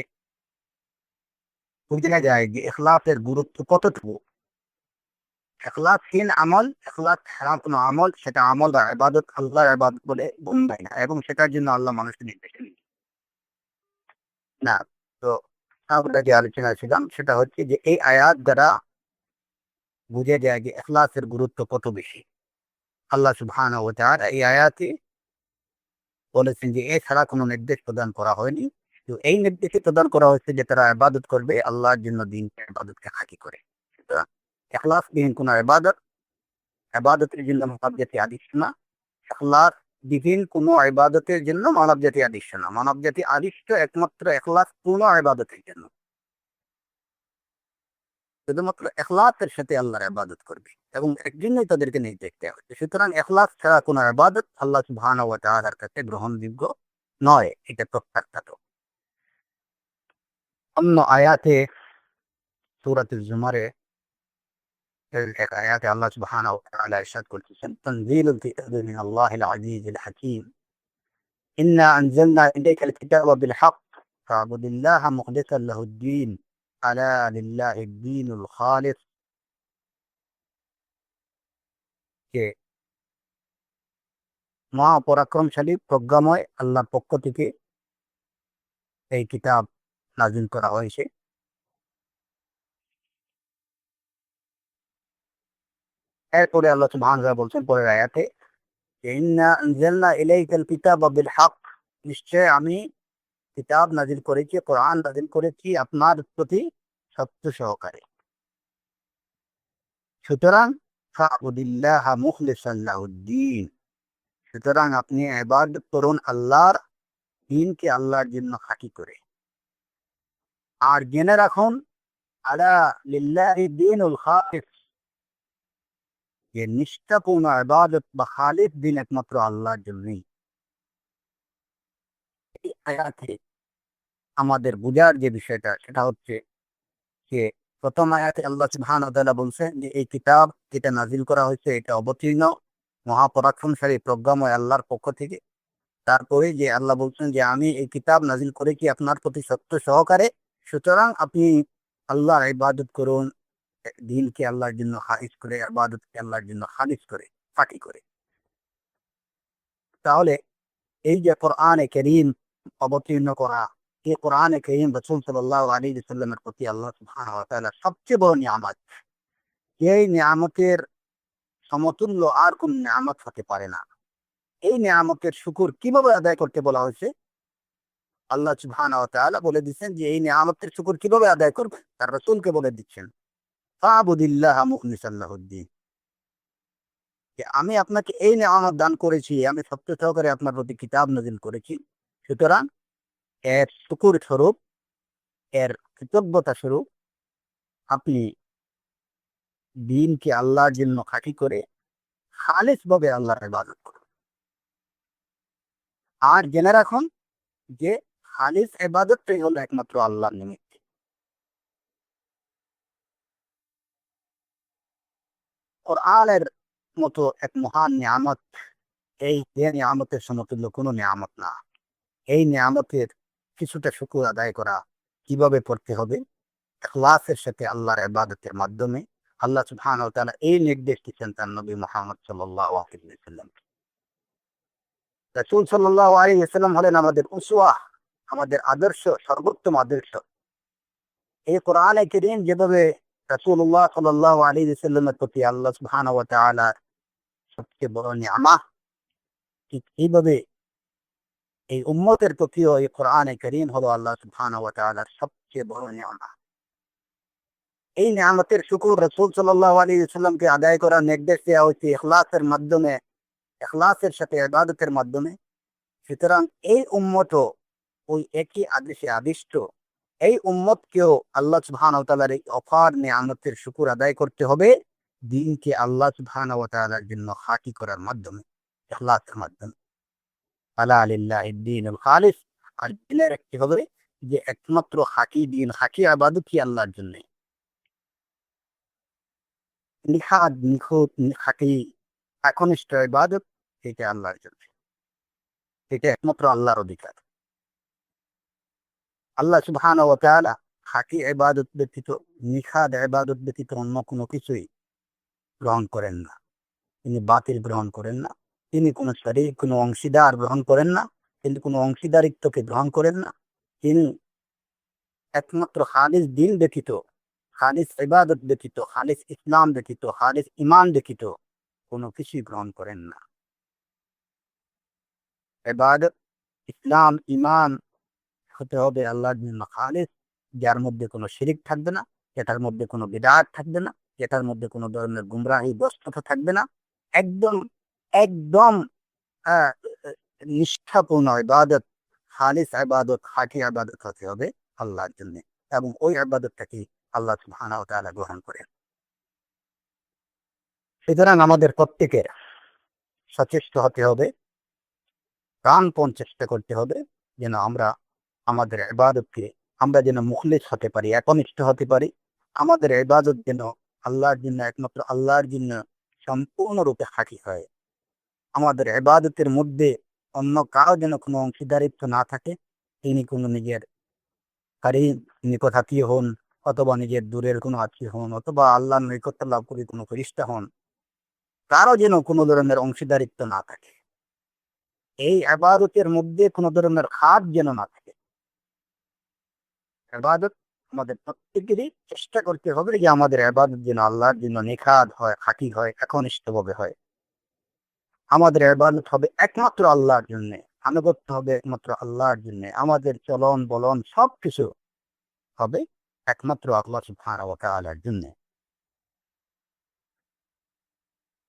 বোঝা যায় যে ইখলাসের গুরুত্ব কতটুকু। ইখলাসহীন আমল, ইখলাস ছাড়া কোনো আমল, সেটা আমল বা ইবাদত আল্লাহর ইবাদত বলে গণ্য হয় না, এবং সেটার জন্য আল্লাহ মানুষকে নির্দেশ দেন না। তো আমরা যে আলোচনা ছিলাম সেটা হচ্ছে যে এই আয়াত দ্বারা বুঝে যায় যে ইখলাসের গুরুত্ব কত বেশি। আল্লাহ সুবহানাহু ওয়া তাআলা এই আয়াতে বলেছেন যে এছাড়া কোনো নির্দেশ প্রদান করা হয়নি। তো এই নির্দেশে প্রদান করা হয়েছে যে তারা ইবাদত করবে আল্লাহর জন্য, দিনকে, ইবাদতকে খাঁটি করে। সুতরাং ইখলাসবিহীন কোনো ইবাদত, ইবাদতের জন্য মানবজাতি আদিষ্ট না। ইখলাস বিহীন কোনো ইবাদতের জন্য মানবজাতি আদিষ্ট না। মানবজাতি আদিষ্ট একমাত্র ইখলাস পূর্ণ ইবাদতের জন্য। শুধুমাত্র ইখলাসের সাথে আল্লাহর ইবাদত করবে, এবং এর জন্যই তাদেরকে নির্দেশ দেওয়া হচ্ছে। সুতরাং ইখলাস ছাড়া কোনো ইবাদত আল্লাহ সুবহানাহু ওয়া তাআলার কাছে গ্রহণযোগ্য নয়, এটা প্রত্যাখ্যাত। অন্য আয়াতে, সূরাতুল জুমারে এক আয়াতে আল্লাহ সুবহানাহু ওয়া তাআলা ইরশাদ করতেছেন, তানজিলুল কিতাবি মিনাল্লাহিল আজিজিল হাকীম, ইন্না আনজালনা ইলাইকাল কিতাবা বিল হক ফা'বুদিল্লাহা মুখলিসান লাহুদ-দীন, আলা লিল্লাহিদ দীনুল খালিস। যে মহা পরাক্রমশালী, প্রজ্ঞাময় আল্লাহর পক্ষ থেকে এই কিতাব নাযিল করা হয়েছে। এরপরে আল্লাহ সুবহানাহু ওয়া তাআলা বলছেন পরের আয়াতে, ইন্না আনজালনা ইলাইকাল কিতাবা বিল হক, নিশ্চয় আমি কিতাব নাযিল করেছি, কোরআন নাযিল করেছি আপনার প্রতি সত্য সহকারে। সুতরাং ফা'বুদিল্লাহা মুখলিসান লাহুদ্দিন, সুতরাং আপনি ইবাদত করুন আল্লাহর, দিনকে আল্লাহর জন্য খাঁটি করে। আর জেনে রাখুন, আলা লিল্লাহি দীনুল খালিস, যে নিষ্ঠাপূর্ণ ইবাদত বা খালিস দিন একমাত্র আল্লাহর জন্যই। এই আয়াতে আমাদের বুঝার যে বিষয়টা সেটা হচ্ছে যে প্রথম আয়াতে আল্লাহ সুবহানাহু ওয়া তাআলা বলছেন যে এই কিতাব যেটা নাযিল করা হয়েছে এটা অবতীর্ণ মহাপরাক্রমশালী প্রজ্ঞাময় আল্লাহর পক্ষ থেকে। তারপরে যে আল্লাহ বলছেন যে আমি এই কিতাব নাযিল করেছি আপনার প্রতি সত্য সহকারে, সুতরাং আপনি আল্লাহর ইবাদত করুন, দিনকে আল্লাহর জন্য খালিস করে, ইবাদতকে আল্লাহর জন্য খালিস করে, ফাঁকি করে। তাহলে এই যে কোরআনে কারীম অবতীর্ণ করা, এই কোরআনে কারীম রাসূল সাল্লাল্লাহু আলাইহি ওয়াসাল্লামের প্রতি আল্লাহ সুবহানাহু ওয়া তাআলার সবচেয়ে বড় নিয়ামত। এই নিয়ামতের সমতুল্য আর কোন নিয়ামত হতে পারে না। এই নিয়ামতের শুকর কিভাবে আদায় করতে বলা হয়েছে? আল্লাহ সুবহানাহু ওয়া তাআলা বলে দিচ্ছেন যে এই নিয়ামতের শুকর কিভাবে আদায় করবে, তার রাসূলকে বলে দিচ্ছেন, ফা'বুদিল্লাহা মুখলিসান লাহুদ্দিন, যে আমি আপনাকে এই নিয়ামত দান করেছি, আমি সত্য সহকারে আপনার প্রতি কিতাব নাযিল করেছি। সুতরাং এর শুকর স্বরূপ, এর কৃতজ্ঞতা স্বরূপ আপনি দিনকে আল্লাহর জন্য খাঁটি করে খালিস ভাবে আল্লাহর ইবাদত করুন। আর জেনে রাখুন যে খালিস ইবাদতটাই হলো একমাত্র আল্লাহর নিমিত্ত। কোরআনের মতো এক মহান নিয়ামত, এই যে নিয়ামতের সমতুল্য কোনো নিয়ামত না। এই নিয়ামতের কিছুটা শুকর আদায় করা কিভাবে করতে হবে? ইখলাসের সাথে আল্লাহর ইবাদতের মাধ্যমে। আল্লাহ সুবহানাহু ওয়া তাআলা এই নির্দেশ দিচ্ছেন তার নবী মুহাম্মদ সাল্লাল্লাহু আলাইহি ওয়াসাল্লাম। রাসূল সাল্লাল্লাহু আলাইহি ওয়াসাল্লাম হলেন আমাদের উসওয়া, আমাদের আদর্শ, সর্বোত্তম আদর্শ। এই কোরআনে কারীম যেভাবে রাসূলুল্লাহ সাল্লাল্লাহু আলাইহি ওয়াসাল্লামের প্রতি আল্লাহ সুবহানাহু ওয়া তাআলা সবচেয়ে বড় নিয়ামত, ঠিক এইভাবে এই উম্মতের প্রতিও এই কোরআনে কারীম হলো আল্লাহ সুবহানাহু ওয়া তাআলার সবচেয়ে বড় নিয়ামত। এই নিয়ামতের শুকর রাসূল সাল্লাল্লাহু আলাইহি ওয়াসাল্লামকে আদায় করার নির্দেশ দেওয়া হয়েছে ইখলাসের মাধ্যমে, ইখলাসের সাথে ইবাদতের মাধ্যমে। সুতরাং এই উম্মতও ওই একই আদেশে আদিষ্ট। এই উম্মতকেও আল্লাহ সুবহানাহু ওয়া তাআলার এই অপার নিয়ামতের শুকর আদায় করতে হবে, দিনকে আল্লাহ সুবহানাহু ওয়া তাআলার জন্য খাঁটি করার মাধ্যমে, ইখলাসের মাধ্যমে। আলা লিল্লাহিদ দীনুল খালিস, আর জেনে রাখতে হবে যে একমাত্র খাঁটি দিন, খাঁটি ইবাদতই আল্লাহর জন্য। নিখাত, নিখুঁত, খাঁটি, একনিষ্ঠ ইবাদত এটা আল্লাহর জন্য। এটা একমাত্র আল্লাহর অধিকার। আল্লাহ সুবহানাহু ওয়া তাআলা খাঁটি ইবাদত ব্যতীত, নিখাত ইবাদত ব্যতীত অন্য কোনো কিছুই গ্রহণ করেন না। তিনি বাতিল গ্রহণ করেন না। তিনি কোনো শরীক, কোনো অংশীদার গ্রহণ করেন না। তিনি কোনো অংশীদারিত্বকে গ্রহণ করেন না। তিনি একমাত্র খালিস দিন ব্যতীত, খালিস ইবাদত ব্যতীত, খালিস ইসলাম ব্যতীত, খালিস ঈমান ব্যতীত কোনো কিছুই গ্রহণ করেন না। ইবাদত, ইসলাম, ঈমান হতে হবে আল্লাহর জন্য খালিস, যার মধ্যে কোনো শিরিক থাকবে না, যেটার মধ্যে কোনো বিদআত থাকবে না, যেটার মধ্যে কোনো ধরনের গুমরাহি দস্ততা থাকবে না। একদম, একদম আহ, নিষ্ঠাপূর্ণ ইবাদত, খালিস ইবাদত, খাঁটি ইবাদত হতে হবে আল্লাহর জন্য, এবং ওই ইবাদতটাকে আল্লাহ সুবহানাহু ওয়া তাআলা গ্রহণ করেন। সুতরাং আমাদের প্রত্যেকের সচেষ্ট হতে হবে, প্রাণপণ চেষ্টা করতে হবে যেন আমরা আমাদের ইবাদতকে, আমরা যেন মুখলিস হতে পারি, একনিষ্ঠ হতে পারি। আমাদের ইবাদত যেন আল্লাহর জন্য, একমাত্র আল্লাহর জন্য সম্পূর্ণরূপে খাঁটি হয়। আমাদের ইবাদতের মধ্যে অন্য কারো যেন কোনো অংশীদারিত্ব না থাকে। তিনি কোনো নিজের কারীব নিকটাত্মীয় হন, অথবা নিজের দূরের কোনো আত্মীয় হন, অথবা আল্লাহর নৈকট্য লাভ করে কোনো ফেরেশতা হন, কারো যেন কোনো ধরনের অংশীদারিত্ব না থাকে। এই ইবাদতের মধ্যে কোনো ধরনের খাত যেন না থাকে। ইবাদত আমাদের প্রত্যেকেরই চেষ্টা করতে হবে যে আমাদের ইবাদত যেন আল্লাহর জন্য নিখাদ হয়, খাঁটি হয়, একনিষ্ঠভাবে হয়। আমাদের ইবাদত হবে একমাত্র আল্লাহর জন্য, আনুগত্য হবে একমাত্র আল্লাহর জন্য, আমাদের চলন বলন সবকিছু হবে একমাত্র আল্লাহ সুবহানাহু ওয়া তাআলার জন্য।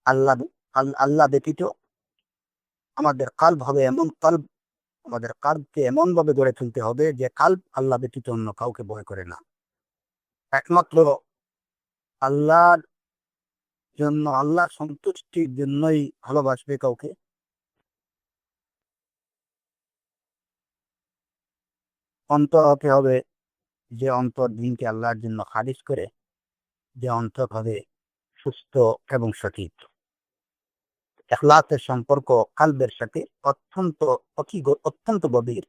আল্লাহ আল্লাহ ব্যতীত আমাদের কাল্ব হবে এমন কাল্ব, আমাদের কাল্বকে এমন ভাবে গড়ে তুলতে হবে যে কাল্ব আল্লাহ ব্যতীত অন্য কাউকে ভয় করে না, একমাত্র আল্লাহর জন্য, আল্লাহ সন্তুষ্টির জন্যই ভালোবাসবে কাউকে। অন্তর হতে হবে যে অন্তর দিনকে আল্লাহর জন্য খারিজ করে, যে অন্তর হবে সুস্থ এবং সঠিক। ইখলাসের সম্পর্ক কালবের সাথে অত্যন্ত অত্যন্ত গভীর।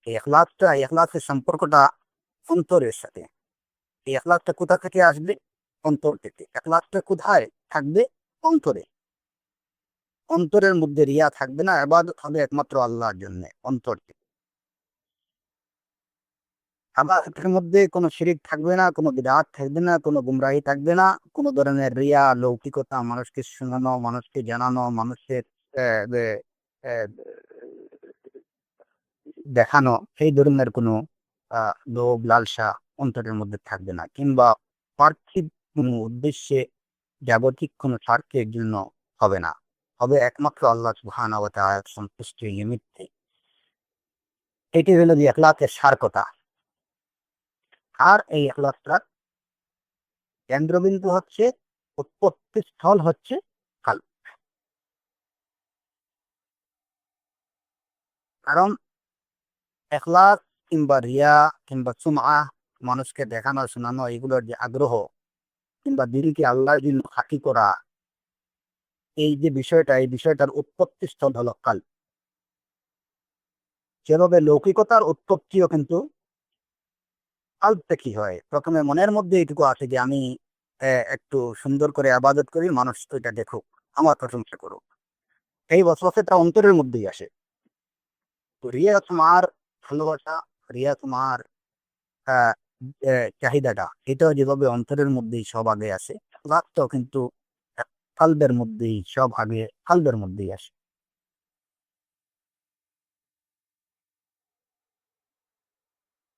এই ইখলাসের সম্পর্কটা অন্তরের সাথে। এই ইখলাসটা কোথা থেকে আসবে? অন্তর থেকে। ইখলাসটা কোথায় থাকবে? অন্তরে। অন্তরের মধ্যে রিয়া থাকবে না, ইবাদত হবে একমাত্র আল্লাহর জন্য অন্তর থেকে। ইবাদতের মধ্যে কোনো শিরিক থাকবে না, কোনো বিদআত থাকবে না, কোনো গুমরাহি থাকবে না, কোনো ধরনের রিয়া, লৌকিকতা, মানুষকে শোনানো, মানুষকে জানানো, মানুষের দেখানো, সেই ধরনের কোনো লোভ লালসা অন্তরের মধ্যে থাকবে না, কিংবা পার্থিব কোনো উদ্দেশ্যে, জাগতিক কোনো স্বার্থের জন্য হবে না, হবে একমাত্র আল্লাহ সুবহানাহু ওয়া তাআলার সন্তুষ্টির নিমিত্তে। এটি হলো যে ইখলাসের সার কথা। আর এই ইখলাসটার কেন্দ্রবিন্দু হচ্ছে, উৎপত্তি স্থল হচ্ছে কাল্ব। কারণ ইখলাস কিংবা রিয়া কিংবা সুমআ, মানুষকে দেখানো শোনানো, এগুলোর যে আগ্রহ, কিংবা দিলকে আল্লাহর জন্য খাঁটি করা, এই যে বিষয়টা, এই বিষয়টার উৎপত্তি স্থল হলো কাল্ব। যেভাবে লৌকিকতার উৎপত্তিও কিন্তু কাল্ব থেকেই হয়। প্রথমে মনের মধ্যে এইটুকু আছে যে আমি একটু সুন্দর করে ইবাদত করি, মানুষ তো এটা দেখুক, আমার প্রশংসা করুক, এই ওয়াসওয়াসাটা অন্তরের মধ্যেই আসে। তো রিয়া তোমার ভালোবাসা, রিয়া তোমার আহ, চাহিদাটা, এটাও যেভাবে অন্তরের মধ্যেই সব আগে আসে, ইখলাসটাও কিন্তু কাল্বের মধ্যেই সব আগে, কাল্বের মধ্যেই আসে।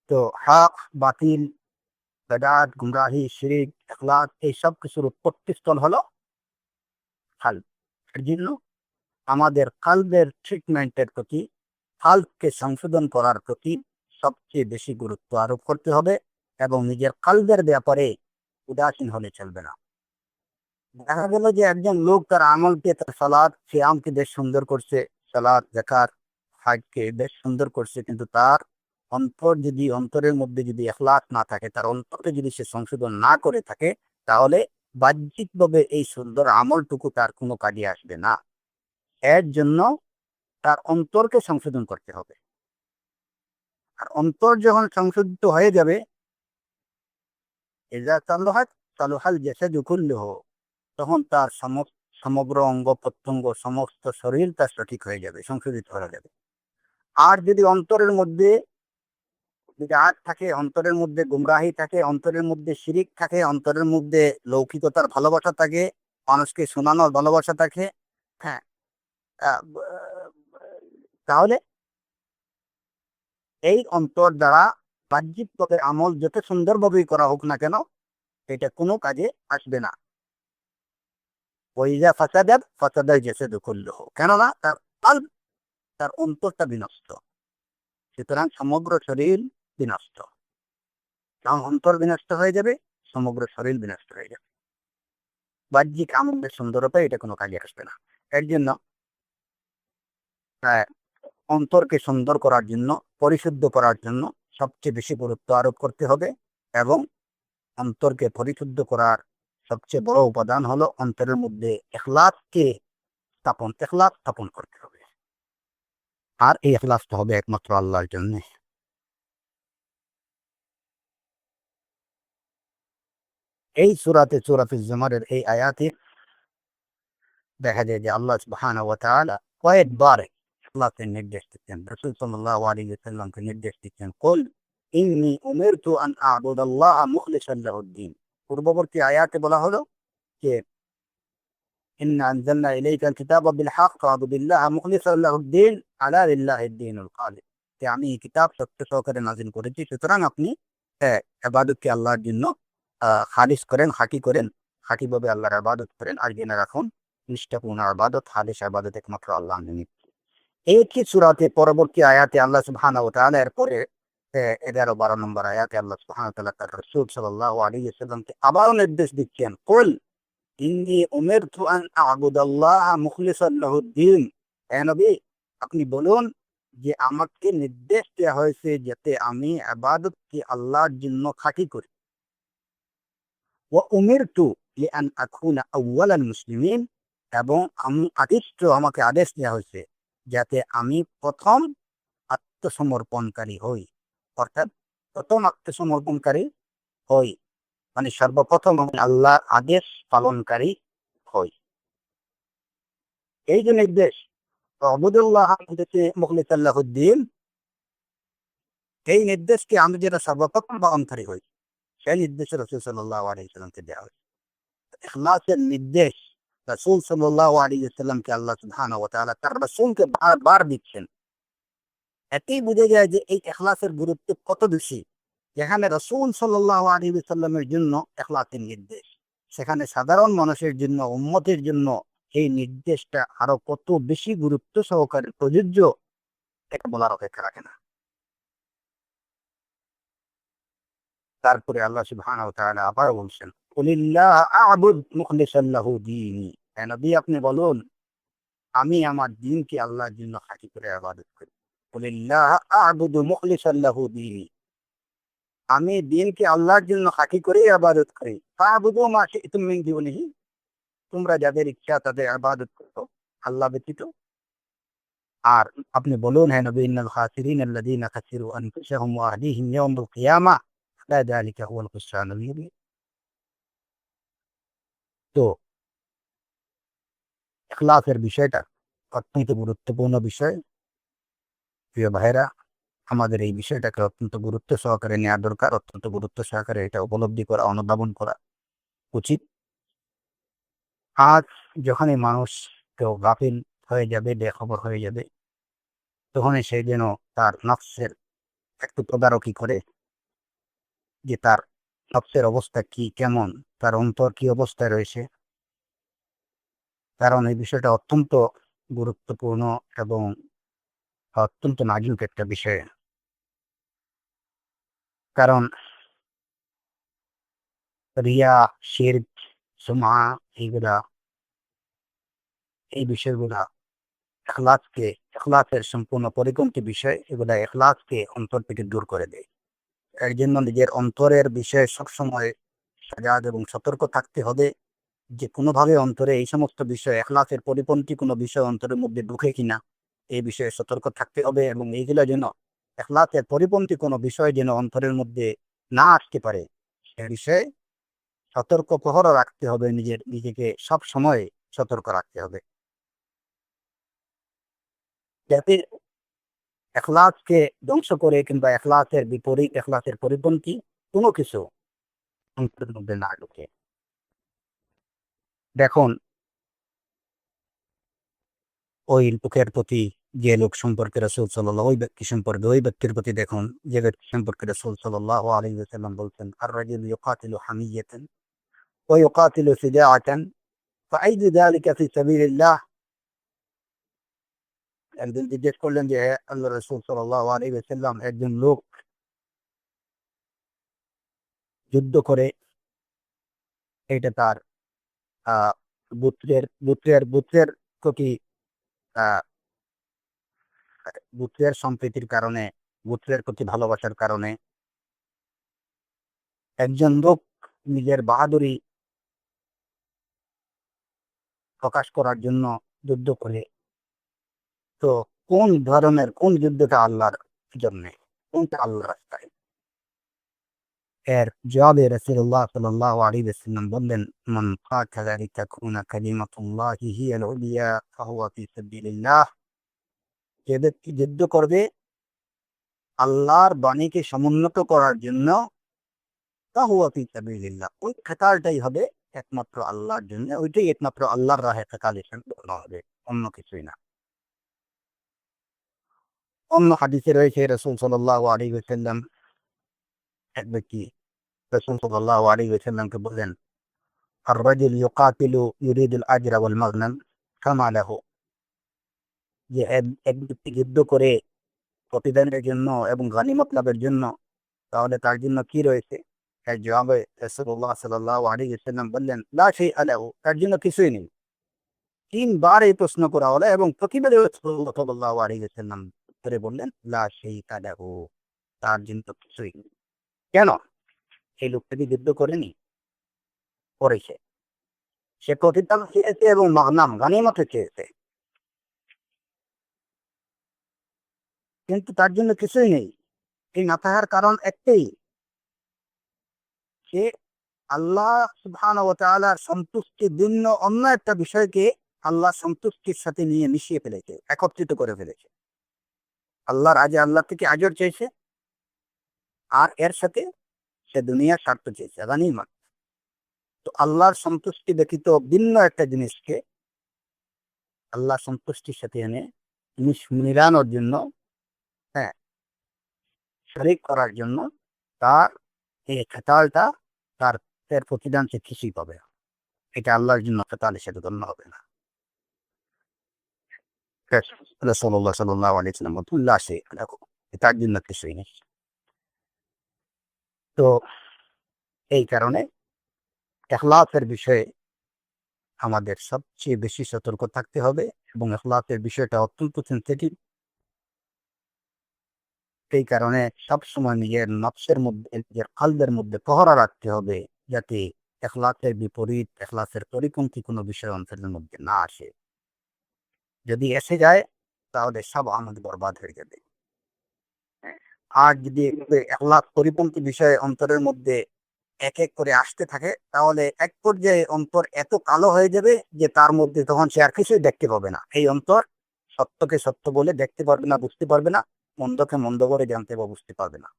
তো হক বাতিল, বেদাত, গুমরাহি, শিরিক, ইখলাস, এই সব কিছুর উৎপত্তি স্থল হলো কাল্ব। এর জন্য আমাদের কাল্বের ট্রিটমেন্টের প্রতি, কাল্বকে সংশোধন করার প্রতি সবচেয়ে বেশি গুরুত্ব আরোপ করতে হবে, এবং নিজের কাল্বের ব্যাপারে উদাসীন হলে চলবে না। দেখা গেল যে একজন লোক তার আমলকে, তার সালাত সিয়ামকে বেশ সুন্দর করছে, সালাত যাকাত হজকে বেশ সুন্দর করছে, কিন্তু তার অন্তর যদি, অন্তরের মধ্যে যদি ইখলাস না থাকে, তার অন্তরকে যদি সে সংশোধন না করে থাকে, তাহলে বাহ্যিকভাবে এই সুন্দর আমলটুকু তার কোনো কাজে আসবে না। এর জন্য তার অন্তরকে সংশোধন করতে হবে। আর অন্তর যখন সংশোধিত হয়ে যাবে, এজা সালুহাত সালুহাল জাসাদু কুল্লুহু, তখন তার সমগ্র অঙ্গ প্রত্যঙ্গ, সমস্ত শরীর তার সঠিক হয়ে যাবে, সংশোধিত হয়ে যাবে। আর যদি অন্তরের মধ্যে বিদআত থাকে, অন্তরের মধ্যে গুমরাহি থাকে, অন্তরের মধ্যে শিরিক থাকে, অন্তরের মধ্যে লৌকিকতার ভালোবাসা থাকে, মানুষকে শোনানোর ভালোবাসা থাকে, হ্যাঁ, তাহলে এই অন্তর দ্বারা বাহ্যিক পথে আমল যত সুন্দরভাবেই করা হোক না কেন, এটা কোনো কাজে আসবে না। ওইজা ফাসাদাত ফাসাদাল জাসাদু কুল্লুহু, কেননা তার কাল্ব, তার অন্তরটা বিনষ্ট, সুতরাং সমগ্র শরীর বিনষ্ট। কারণ অন্তর বিনষ্ট হয়ে যাবে, সমগ্র শরীর বিনষ্ট হয়ে যাবে। বাহ্যিক আমলের সুন্দরতা এটা কোনো কাজে আসবে না। এর জন্য অন্তরকে সুন্দর করার জন্য, পরিশুদ্ধ করার জন্য সবচেয়ে বেশি গুরুত্ব আরোপ করতে হবে, এবং অন্তরকে পরিশুদ্ধ করার সবচেয়ে বড় উপাদান হলো অন্তরের মধ্যে ইখলাস স্থাপন করতে হবে। আর এই ইখলাসটা হবে একমাত্র আল্লাহর জন্য। এই সূরাতুল জুমারের এই আয়াতে দেখা যায় যে আল্লাহ সুবহানাহু ওয়া তাআলা কয়েকবার ইখলাসের নির্দেশ দিচ্ছেন। রাসূল সাল্লাল্লাহু আলাইহি ওয়াসাল্লামকে নির্দেশ দিচ্ছেন, কুল ইন্নী উমিরতু আন আ'বুদাল্লাহ মুখলিসান লাহুদ-দ্বীন। পূর্ববর্তী আয়াতে বলা হলো যে ইন্না আনজালনা ইলাইকাল কিতাবা বিল হক ফা'বুদিল্লাহ মুখলিসান লাহুদ-দ্বীন আলা লিল্লাহিদ-দ্বীনুল খালিস। যে আমি এই কিতাব সত্য সহকারে নাযিল করেছি, সুতরাং আপনি ইবাদতকে আল্লাহর জন্য খালিস করেন, খাঁটি করেন, খাঁটিভাবে আল্লাহর ইবাদত করেন। আর জেনে রাখুন, নিষ্ঠাপূর্ণ ইবাদত, খালিস ইবাদত একমাত্র আল্লাহ নিমিত্ত। একই সূরাতে পরবর্তী আয়াতে আল্লাহ সুবহানাহু ওয়া তাআলা এরপরে 11-12 নম্বর আয়াতে আল্লাহ সুবহানাহু ওয়া তাআলা তার রাসূল সাল্লাল্লাহু আলাইহি ওয়াসাল্লামকে আবারও নির্দেশ দিচ্ছেন, কুল ইন্নী উমিরতু আন আ'বুদাল্লাহ মুখলিসান লাহুদ-দ্বীন। হে নবী, আপনি বলুন যে আমাকে নির্দেশ দেওয়া হয়েছে যাতে আমি ইবাদতকে আল্লাহর জন্য খাঁটি করি। ওয়া উমিরতু লিআন আকুনা আউওয়ালাল মুসলিমিন, এবং আমাকে আদেশ দেওয়া হয়েছে যাতে আমি প্রথম আত্মসমর্পণকারী হই, অর্থাৎ প্রথম আত্মসমর্পণকারী হই, মানে সর্বপ্রথম আমি আল্লাহর আদেশ পালনকারী হই। এই যে নির্দেশ আবুদুল্লাহ মুখলিসান লাহুদ-দ্বীন, এই নির্দেশকে আমি যেটা সর্বপ্রথম পালনকারী হই, সেই নির্দেশ রাসূল সাল্লাল্লাহু আলাইহি ওয়াসাল্লামকে দেওয়া হয়েছে। ইখলাসের নির্দেশ রাসূল সাল্লাল্লাহু আলাইহি ওয়াসাল্লামকে আল্লাহ সুবহানাহু ওয়া তাআলা তার রাসূলকে বারবার দিচ্ছেন। এতেই বোঝা যায় যে এই ইখলাসের গুরুত্ব কত বেশি। যেখানে রাসূল সাল্লাল্লাহু আলাইহি ওয়াসাল্লামের জন্য ইখলাসের নির্দেশ, সেখানে সাধারণ মানুষের জন্য, উম্মতের জন্য এই নির্দেশটা আরো কত বেশি গুরুত্ব সহকারে প্রযোজ্য, এটা বলার অপেক্ষা রাখে না। তারপরে আল্লাহ সুবহানাহু ওয়া তাআলা আবার বলছেন, কুলিল্লাহ আ'বুদ মুখলিসান লাহু দীনি। হে নবী, আপনি বলুন আমি আমার দ্বীনকে আল্লাহর জন্য খাঁটি করে ইবাদত করি। কুলিল্লাহ আ'বুদু মুখলিসান লাহু দীনি, আমি দ্বীনকে আল্লাহর জন্য খাঁটি করে ইবাদত করি। ফা'বুদু মা শি'তুম মিন দুনিহি, তোমরা যাদের ইচ্ছা তাদের ইবাদত করো আল্লাহ ব্যতীত। আর আপনি বলুন, হে নবী, ইন্নাল খাসিরিনা আল্লাযীনা খাসিরু আনফুসাহুম ওয়া আহলিহিম ইয়াওমাল কিয়ামাহ আলা যালিকা হুয়াল খুসরানুল মুবিন। তো ইখলাসের বিষয়টা অত্যন্ত গুরুত্বপূর্ণ বিষয়। প্রিয় ভাইরা, আমাদের এই বিষয়টাকে অত্যন্ত গুরুত্ব সহকারে নেওয়া দরকার, অত্যন্ত গুরুত্ব সহকারে এটা উপলব্ধি করা, অনুধাবন করা উচিত। আজ যখনই মানুষ কেউ গাফিল হয়ে যাবে, বেখবর হয়ে যাবে, তখনই সে যেন তার নফসের একটু তদারকি করে যে তার নফসের অবস্থা কি, কেমন, তার অন্তর কি অবস্থায় রয়েছে। কারণ এই বিষয়টা অত্যন্ত গুরুত্বপূর্ণ এবং অত্যন্ত নাজুক একটা বিষয়। কারণ রিয়া, শিরক, সুমআ, এই বিষয়গুলা ইখলাসের সম্পূর্ণ পরিপন্থী বিষয়। এগুলা ইখলাসকে অন্তর থেকে দূর করে দেয়। এর জন্য নিজের অন্তরের বিষয়ে সবসময় সজাগ এবং সতর্ক থাকতে হবে যে কোনোভাবে অন্তরে এই সমস্ত বিষয়, ইখলাসের পরিপন্থী কোনো বিষয় অন্তরের মধ্যে ঢুকে কিনা, এই বিষয়ে সতর্ক থাকতে হবে। এবং এইগুলো যেন, ইখলাসের পরিপন্থী কোনো বিষয় যেন অন্তরের মধ্যে না আসতে পারে, সে বিষয়ে সতর্ক প্রহর রাখতে হবে। নিজেকে সব সময় সতর্ক রাখতে হবে, যাতে ইখলাসকে ধ্বংস করে কিংবা ইখলাসের বিপরীত, ইখলাসের পরিপন্থী কোনো কিছু অন্তরের মধ্যে না ঢুকে। দেখুন, ওই লোকের প্রতি, যে লোক সম্পর্কে রাসূল সাল্লাল্লাহু, ওই ব্যক্তি সম্পর্কে, ওই ব্যক্তির প্রতি দেখুন যে ব্যক্তি সম্পর্কে রাসূল সাল্লাল্লাহু আলাইহি ওয়াসাল্লাম বলছেন, আর-রাজুলু ইউকাতিলু হামিয়াতান ওয়া ইউকাতিলু শিজাআতান ফাআইযু যালিকা ফি সাবিলিল্লাহ। একজন জিজ্ঞেস করলেন যে, হে আল্লাহর রাসূল সাল্লাল্লাহু আলাইহি ওয়াসাল্লাম, একজন লোক যুদ্ধ করে, এটা তার আহ বুত্রের প্রতি, আহ বুত্রের সম্প্রীতির কারণে, বুত্রের প্রতি ভালোবাসার কারণে একজন লোক নিজের বাহাদুরি প্রকাশ করার জন্য যুদ্ধ করে, তো কোন যুদ্ধটা আল্লাহর জন্য, কোনটা আল্লাহর রাস্তায়? এর জবাবে রাসূলুল্লাহ সাল্লাল্লাহু আলাইহি ওয়াসাল্লাম বললেন, মান কাতালা লিতাকুনা কালিমাতুল্লাহি হিয়াল উলিয়া ফাহুয়া ফি সাবিলিল্লাহ। যে ব্যক্তি যুদ্ধ করবে আল্লাহর বাণীকে সমুন্নত করার জন্য, ফাহুয়া ফি সাবিলিল্লাহ, ওই কেতালটাই হবে একমাত্র আল্লাহর জন্য, ওইটাই একমাত্র আল্লাহর রাহে কেতাল হিসেবে বলা হবে, অন্য কিছুই না। অন্য হাদিসে রয়েছে রাসূল সাল্লাল্লাহু আলাইহি ওয়াসাল্লাম, এক ব্যক্তি রাসূল সাল্লাল্লাহু আলাইহি ওয়াসাল্লামকে বললেন, আর-রাজুল ইউকাতিলু ইউরিদুল আজরা ওয়াল মাগনাম কামা লাহু, যে এক ব্যক্তি যুদ্ধ করে প্রতিদানের জন্য এবং গানিমত লাভের জন্য, তাহলে তার জন্য কি রয়েছে? এর জবাবে রাসূলুল্লাহ সাল্লাল্লাহু আলাইহি ওয়াসাল্লাম বললেন, লা শাইআ লাহু, তার জন্য কিছুই নেই। ৩ বার এই প্রশ্ন করা হলো এবং প্রতিবারে রাসূলুল্লাহ সাল্লাল্লাহু আলাইহি ওয়াসাল্লাম উত্তরে বললেন, লা শাইআ লাহু, তার জন্য কিছুই নেই। কেন? এই লোকটা কি যুদ্ধ করেনি? করেছে। সে প্রতিদান চেয়েছে এবং মাগনাম গানিমতও চেয়েছে, কিন্তু তার জন্য কিছুই নেই। এই না থাকার কারণ একটাই, সে আল্লাহ সুবহানাহু ওয়া তাআলার সন্তুষ্টির জন্য অন্য একটা বিষয়কে আল্লাহ সন্তুষ্টির সাথে নিয়ে মিশিয়ে ফেলেছে, একত্রিত করে ফেলেছে। আল্লাহর আল্লাহ থেকে আজর চেয়েছে, আর এর সাথে সে দুনিয়ার স্বার্থ চেয়েছে, গানিমত। তো আল্লাহর সন্তুষ্টি ব্যতীত ভিন্ন একটা জিনিসকে আল্লাহ সন্তুষ্টির সাথে এনে মিলানোর জন্য, হ্যাঁ, শরীক করার জন্য, তার এই খেতালটা, তার এর প্রতিদান সে কিছুই পাবে না। এটা আল্লাহর জন্য খেতাল হিসেবে গণ্য হবে না। রাসূলুল্লাহ সাল্লাল্লাহু আলাইহি ওয়াসাল্লাম বললেন, সে তার জন্য কিছুই নেই। তো এই কারণে ইখলাসের বিষয়ে আমাদের সবচেয়ে বেশি সতর্ক থাকতে হবে, এবং ইখলাসের বিষয়টা অত্যন্ত সেনসিটিভ। এই কারণে সবসময় নিজের নফসের মধ্যে, নিজের কলবের মধ্যে পহরা রাখতে হবে, যাতে ইখলাসের বিপরীত, ইখলাসের পরিপন্থী কোনো বিষয় অন্তরের মধ্যে না আসে। যদি এসে যায় তাহলে সব আমল বরবাদ হয়ে যাবে। আর যদি ইখলাস পরিপন্থী বিষয় অন্তরের মধ্যে এক এক করে আসতে থাকে, তাহলে এক পর্যায়ে অন্তর এত কালো হয়ে যাবে যে তার মধ্যে তখন সে আর কিছুই দেখতে পাবে না। এই অন্তর সত্যকে সত্য বলে দেখতে পারবে না, বুঝতে পারবে না, মন্দকে মন্দ করে জানতে বা বুঝতে পারবে না।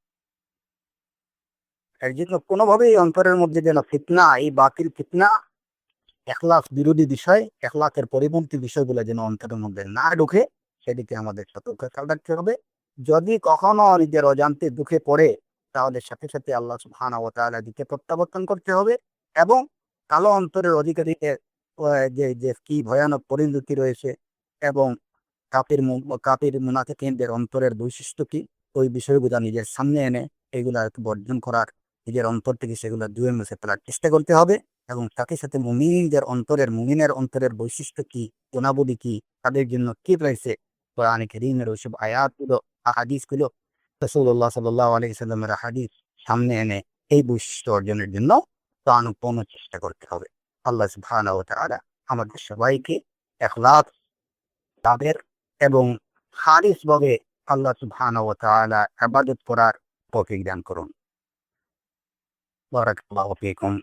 এর জন্য কোনোভাবেই এই অন্তরের মধ্যে যেন ফিতনা, এই বাতিল ফিতনা, ইখলাস বিরোধী বিষয়, ইখলাসের পরিপন্থী বিষয়গুলো যেন অন্তরের মধ্যে না ঢুকে, সেদিকে আমাদের সতর্ক খেয়াল রাখতে হবে। যদি কখনো নিজের অজান্তে ঢুকে পড়ে, তাহলে সাথে সাথে আল্লাহ সুবহানাহু ওয়া তাআলার দিকে প্রত্যাবর্তন করতে হবে, এবং কালো অন্তরের অধিকারীদের যে যে কি ভয়ানক পরিণতি রয়েছে, এবং কাফির মুনাফিকদের অন্তরের বৈশিষ্ট্য কি, ওই বিষয়গুলো নিজের সামনে এনে এগুলা একটু বর্জন করার, নিজের অন্তর থেকে সেগুলো ধুয়ে মুছে ফেলার চেষ্টা করতে হবে। এবং সাথে সাথে মুমিনের অন্তরের বৈশিষ্ট্য কি, গুণাবলী কি, তাদের জন্য কি রয়েছে, কোরআনে কারীমের ওইসব আয়াতগুলো, আহাদিসগুলো, রাসূলুল্লাহ সাল্লাল্লাহু আলাইহি ওয়াসাল্লামের হাদিস সামনে এনে এই বৈশিষ্ট্য অর্জনের জন্য প্রাণপণ চেষ্টা করতে হবে। আল্লাহ সুবহানাহু ওয়া তাআলা আমাদের সবাইকে ইখলাস লাভের এবং খালিসভাবে আল্লাহ সুবহানাহু ওয়া তাআলা ইবাদত করার তৌফিক দান করুন। বারাকাল্লাহু ফীকুম।